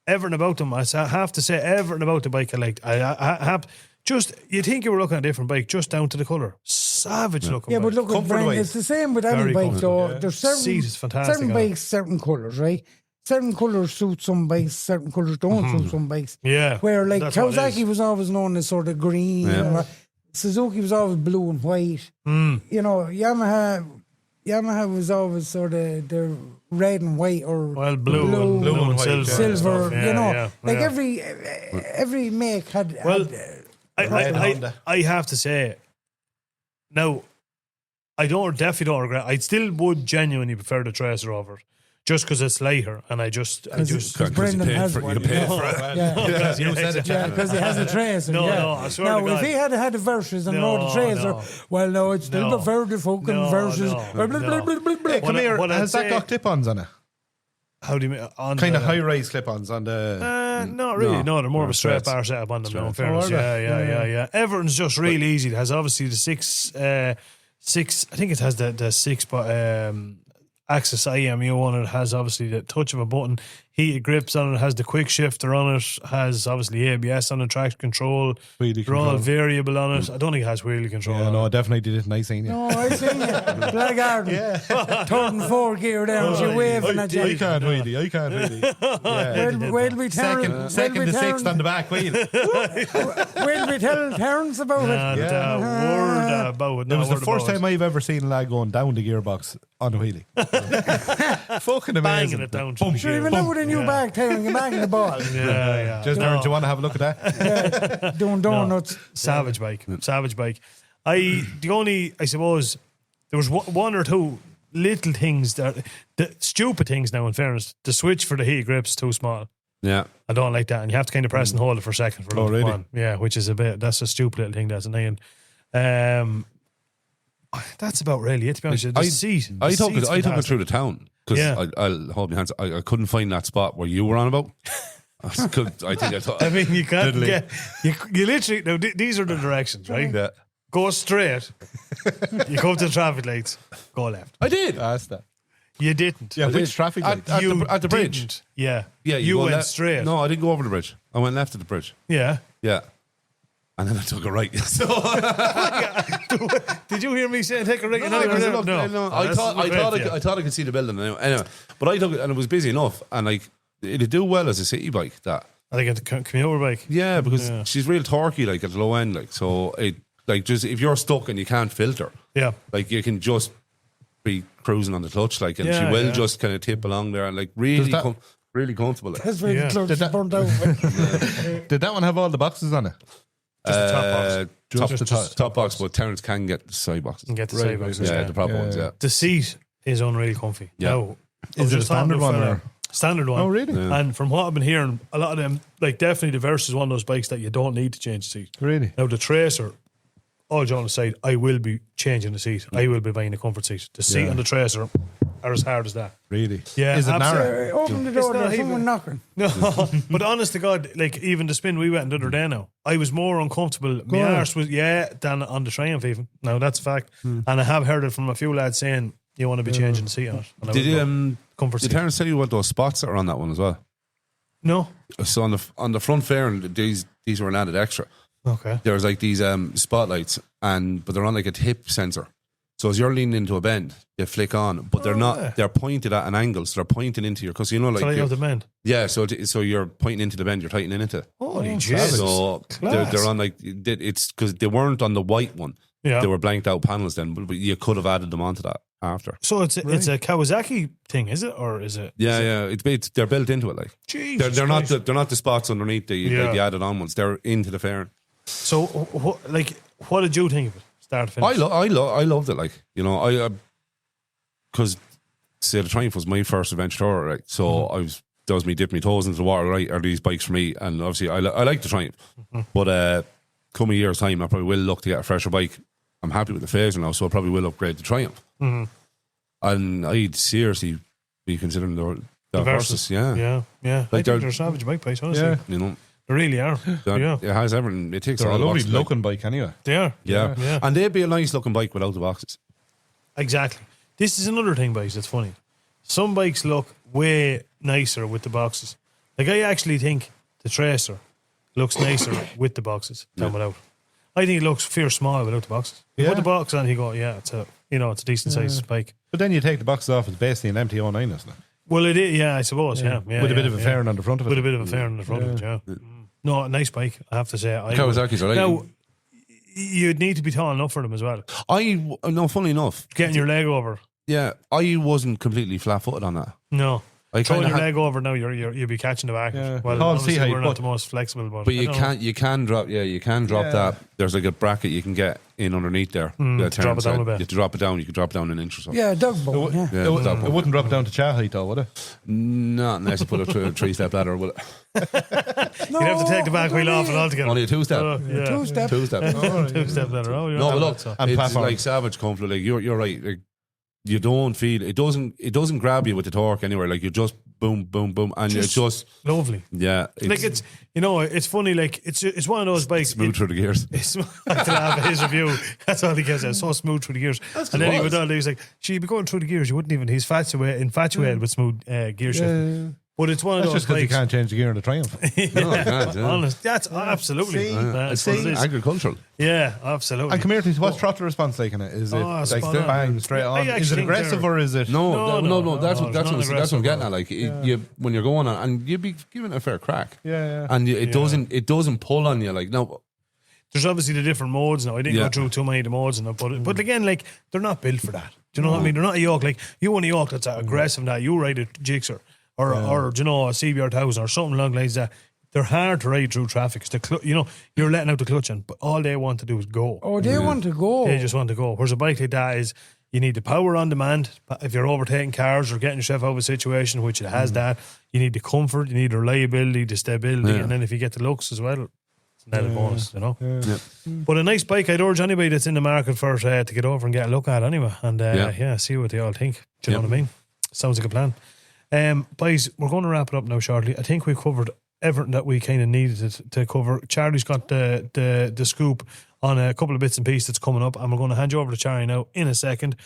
everything about them, I have to say, everything about the bike I liked. I have just, you think you were looking at a different bike, just down to the colour. Savage looking. Yeah, but look, it's the same with any bike, though. Yeah. There's certain bikes, certain colours, right? Certain colours suit some bikes, certain colours don't suit some bikes. Yeah. Where, like, Kawasaki was always known as sort of green. Yeah. Suzuki was always blue and white. You know, Yamaha was always sort of the red and white, or blue and silver. Yeah, you know, every make had. I have to say, now, definitely don't regret. I still would genuinely prefer the Tracer over it. Just because it's lighter, and I just because Brendan has one. Because he has a Tracer. No, I swear to God. If he had the Versys and rode the Tracer, well, no, it's still preferred the fucking Versys. Hey, come here. Has that got clip-ons on it? How do you mean? Kind of high-rise clip-ons on the... Not really. No, they're more of a straight bar setup on them now, in fairness. Yeah. Everything's just really easy. It has obviously the six. I think it has the 6 axis IMU on it. Has obviously the touch of a button, heated grips on it, has the quick shifter on it, has obviously ABS on it, traction control. They're all variable on it. I don't think it has wheelie control. Yeah, no, I definitely didn't. I seen you. No, I seen you. Blackguard. Third and fourth gear down. You're waving at you. I can't wheelie. Where'll we tell second to sixth on the back wheel. Where'll we tell Terence about it? Word about it. It was the first time I've ever seen a lad going down the gearbox on the wheelie. Fucking amazing. Banging it down. Sure, even now with a new bag tailing, you're banging the ball. Just do you want to have a look at that? Doing donuts. Savage bike. I suppose there was one or two little things the stupid things now, in fairness. The switch for the heat grip's too small. Yeah. I don't like that. And you have to kind of press and hold it for a second for a little one. Yeah, which is that's a stupid little thing that's annoying. That's about really it, to be honest. The seat. I took it through the town because I'll hold my hands. I couldn't find that spot where you were on about. I mean, you can't get. You literally. Now, these are the directions, right? Yeah. Go straight. You come to the traffic lights. Go left. I did. That's that. You didn't. Yeah, which traffic lights? At the bridge. Didn't. Yeah. You went straight. No, I didn't go over the bridge. I went left at the bridge. Yeah. And then I took a right. Did you hear me saying take a right? No. I thought I could see the building anyway. But I took it and it was busy enough, and like it'd do well as a city bike. That I think it's a commuter bike. Yeah, because she's real torquey, like at the low end, like so. It like just if you're stuck and you can't filter, like you can just be cruising on the clutch, like, and she will just kind of tip along there and like really really comfortable. Like. That's where Yeah. the clutch is burnt out. Did that one have all the boxes on it? Just the top box. Top box, but Terrence can get the side boxes. And get the side boxes. Yeah, the proper ones. Yeah. The seat is unreal comfy. Yeah. Now, I Is was it a just talking standard to a one fella- or? Standard one. Oh, really? Yeah. And from what I've been hearing, a lot of them, like definitely the Versys is one of those bikes that you don't need to change the seat. Really? Now the Tracer, all joking aside, I will be changing the seat. I will be buying a comfort seat. The seat Yeah. and the Tracer are as hard as that. Really? Yeah, Is it absolutely. narrow? Open the It's door, not there's even- someone knocking. No, but honest to God, like even the spin we went the other day now, I was more uncomfortable. My on. arse was than on the Triumph even. Now that's a fact, and I have heard it from a few lads saying you want to be changing the seat on it. And I Did would you go, comfort did seat? Terrence tell you what those spots that are on that one as well? No. So on the front fairing, these were an added extra. Okay. There's like these spotlights, but they're on like a tip sensor. So as you're leaning into a bend, they flick on, but they're yeah. not. They're pointed at an angle, so they're pointing into your. Because you know, like So you you're- have the bend. yeah. So you're pointing into the bend, you're tightening into. Holy So Class. they're on like it's because they weren't on the white one. Yeah. They were blanked out panels then, but you could have added them onto that after. So it's a Kawasaki thing, is it, or is it? Yeah, yeah. It's they're built into it. Like Jesus they're not Christ. they're not the spots underneath like the added on ones. They're into the fairing. So what did you think of it? Start to finish. I loved it. Like I because say the Triumph was my first adventure tour, right? So that was me dipping my toes into the water. Right, are these bikes for me? And obviously I like the Triumph, but come a year's time, I probably will look to get a fresher bike. I'm happy with the Phaser now, so I probably will upgrade the Triumph. And I'd seriously be considering the Versys. Yeah, yeah. I Like think they're savage bike bikes, honestly. Yeah. you know, They really are. Yeah, it has everything. It takes They're a all the lovely boxes, like- looking bike anyway. they are. Yeah. Yeah. And they'd be a nice looking bike without the boxes. Exactly. This is another thing, boys, that's funny. Some bikes look way nicer with the boxes. Like, I actually think the Tracer looks nicer with the boxes than without. I think it looks fierce small without the boxes. You Yeah. put the box on, you go, yeah, it's a decent sized bike. But then you take the boxes off, it's basically an empty 09, isn't it? Well, it is, yeah, I suppose, yeah. With a bit of a fairing on the front of it. With a bit of a fairing on the front of it, yeah. No, nice bike, I have to say. Kawasaki's are like. Now, you'd need to be tall enough for them as well. Funny enough, Getting your leg over. yeah, I wasn't completely flat footed on that. No. I Throwing kinda your had- leg over now, you'll be catching the back. Yeah. Well, Paul, obviously see how you we're not put- the most flexible, But I you don't know. you can drop Yeah. that. There's like a bracket you can get in underneath there. to drop it down a bit. You have to drop it down. You can drop it down an inch or so. Yeah, dog bone, yeah. Yeah, It wouldn't drop down to chat height though, would it? Not unless you put it through a 3-step ladder. Will it? You'd have to take the back wheel off it altogether. Only a 2-step. Yeah. Two-step. 2-step. Two-step ladder. Oh, you're No, not but bad, look, so. And it's platform. like savage comfort. Like you're right. Like, you don't feel it. Doesn't grab you with the torque anywhere. Like you just boom, boom, boom, and it's just Lovely. yeah. Like it's funny. Like it's one of those bikes. smooth through the gears. It's I can have his review. That's all he gets. It's so smooth through the gears. And then he went on. He was like, "She'd be going through the gears. You wouldn't even." He's infatuated with smooth gear shift. But it's one of That's those just because you bikes. can't change the gear in the Triumph. No, I can't, yeah. Honest, that's absolutely. See? That's what it is. Agricultural. Yeah, absolutely. And come here, what's throttle response like in it? Is it Oh, like spot on. bang straight I on? actually Is it think aggressive they're- or is it? No, No, that's no, what it's not I'm getting aggressive, at. Like you, when you're going on, and you'd be giving it a fair crack. Yeah. And it doesn't pull on you. Like no, There's obviously the different modes now. I didn't Yeah. go through too many of the modes, but again, like they're not built for that. Do you know what I mean? They're not a yoke. Like you want a yoke that's aggressive. That you ride a Gixxer or a CBR 1000 or something along the lines that they're hard to ride through traffic. 'Cause you're letting out the clutch, but all they want to do is go. Oh, they want to go. They just want to go. Whereas a bike like that is, you need the power on demand. If you're overtaking cars or getting yourself out of a situation, which it has that, you need the comfort, you need the reliability, the stability, and then if you get the looks as well, it's an added bonus, But a nice bike, I'd urge anybody that's in the market for to get over and get a look at anyway, and see what they all think. Do you know what I mean? Sounds like a plan. Boys, we're going to wrap it up now shortly. I think we've covered everything that we kind of needed to cover. Charlie's got the scoop on a couple of bits and pieces that's coming up, and we're going to hand you over to Charlie now in a second.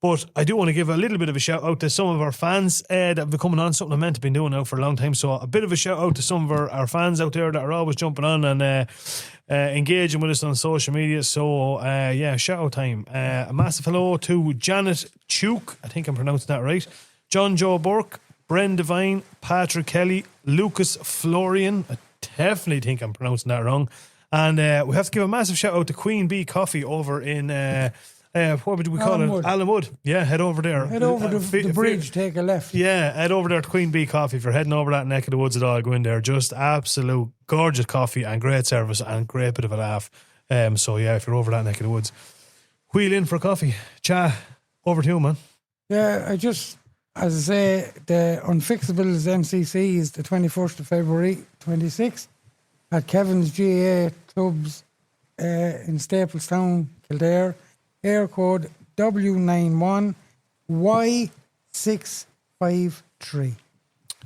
But I do want to give a little bit of a shout out to some of our fans that have been coming on, something I meant to be doing now for a long time. So a bit of a shout out to some of our fans out there that are always jumping on and engaging with us on social media. So shout out time. A massive hello to Janet Chuk, I think I'm pronouncing that right. John Joe Burke, Bren Devine, Patrick Kelly, Lucas Florian. I definitely think I'm pronouncing that wrong. And we have to give a massive shout out to Queen Bee Coffee over in what would we call Alan it? Wood. Alan Wood. Yeah, head over there. Head over the bridge, take a left. Yeah, head over there to Queen Bee Coffee. If you're heading over that neck of the woods at all, go in there. Just absolute gorgeous coffee and great service and great bit of a laugh. So yeah, if you're over that neck of the woods, wheel in for coffee. Cha, over to you, man. Yeah, as I say, the Unfixables MCC is the 21st of February 26 at Kevin's GA Clubs in Staplestown, Kildare. Air code W91Y653.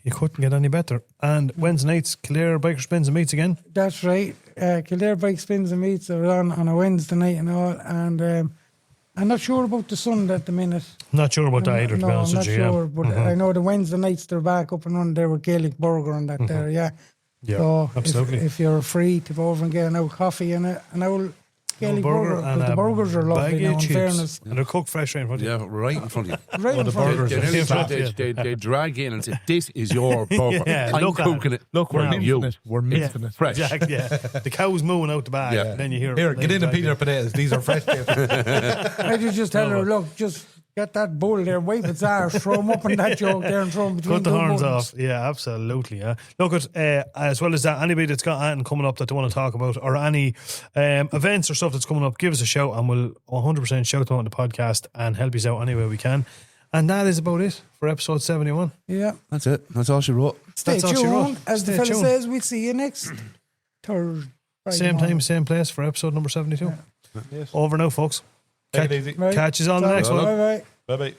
You couldn't get any better. And Wednesday nights, Kildare Biker Spins and Meets again. That's right. Kildare Bike Spins and Meets are on a Wednesday night and all. And I'm not sure about the Sunday at the minute. Not sure about that either, to be honest with you. I'm not sure, but I know the Wednesday nights they're back up and running there with Gaelic Burger and that there, yeah. Yeah, So absolutely. if you're free to go over and get an old coffee and an old Gaelic burger, and because the a burgers are lovely bag now, of in chips. fairness. And they're cooked fresh right in front of you. Yeah, right in front of you. Right in the front of burgers you. are They, flat, they drag in and say, "This is your burger. Yeah, I'm look at cooking it. Look, we're Wow. mixing it. We're mixing it. Fresh." Exactly, yeah. The cow's mooing out the bag. Yeah. Then you hear Here, then get you in and drag peel your potatoes. These are fresh. I just tell her, look, just get that bull there, wipe its arse, throw him up in that joke there and throw him between Cut the two horns buttons. off. Yeah, absolutely. Yeah. Look at as well as that, anybody that's got anything coming up that they want to talk about, or any events or stuff that's coming up, give us a shout, and we'll 100% shout them out on the podcast and help you out any way we can. And that is about it for episode 71. Yeah. That's it. That's all she wrote. Stay That's all she wrote. tuned. As the Stay fella tuned. says, we'll see you next Thursday. Same time, same place for episode number 72. Yes. Over now, folks. Take it easy. Right. Catch you on the next one. Bye bye. Bye bye.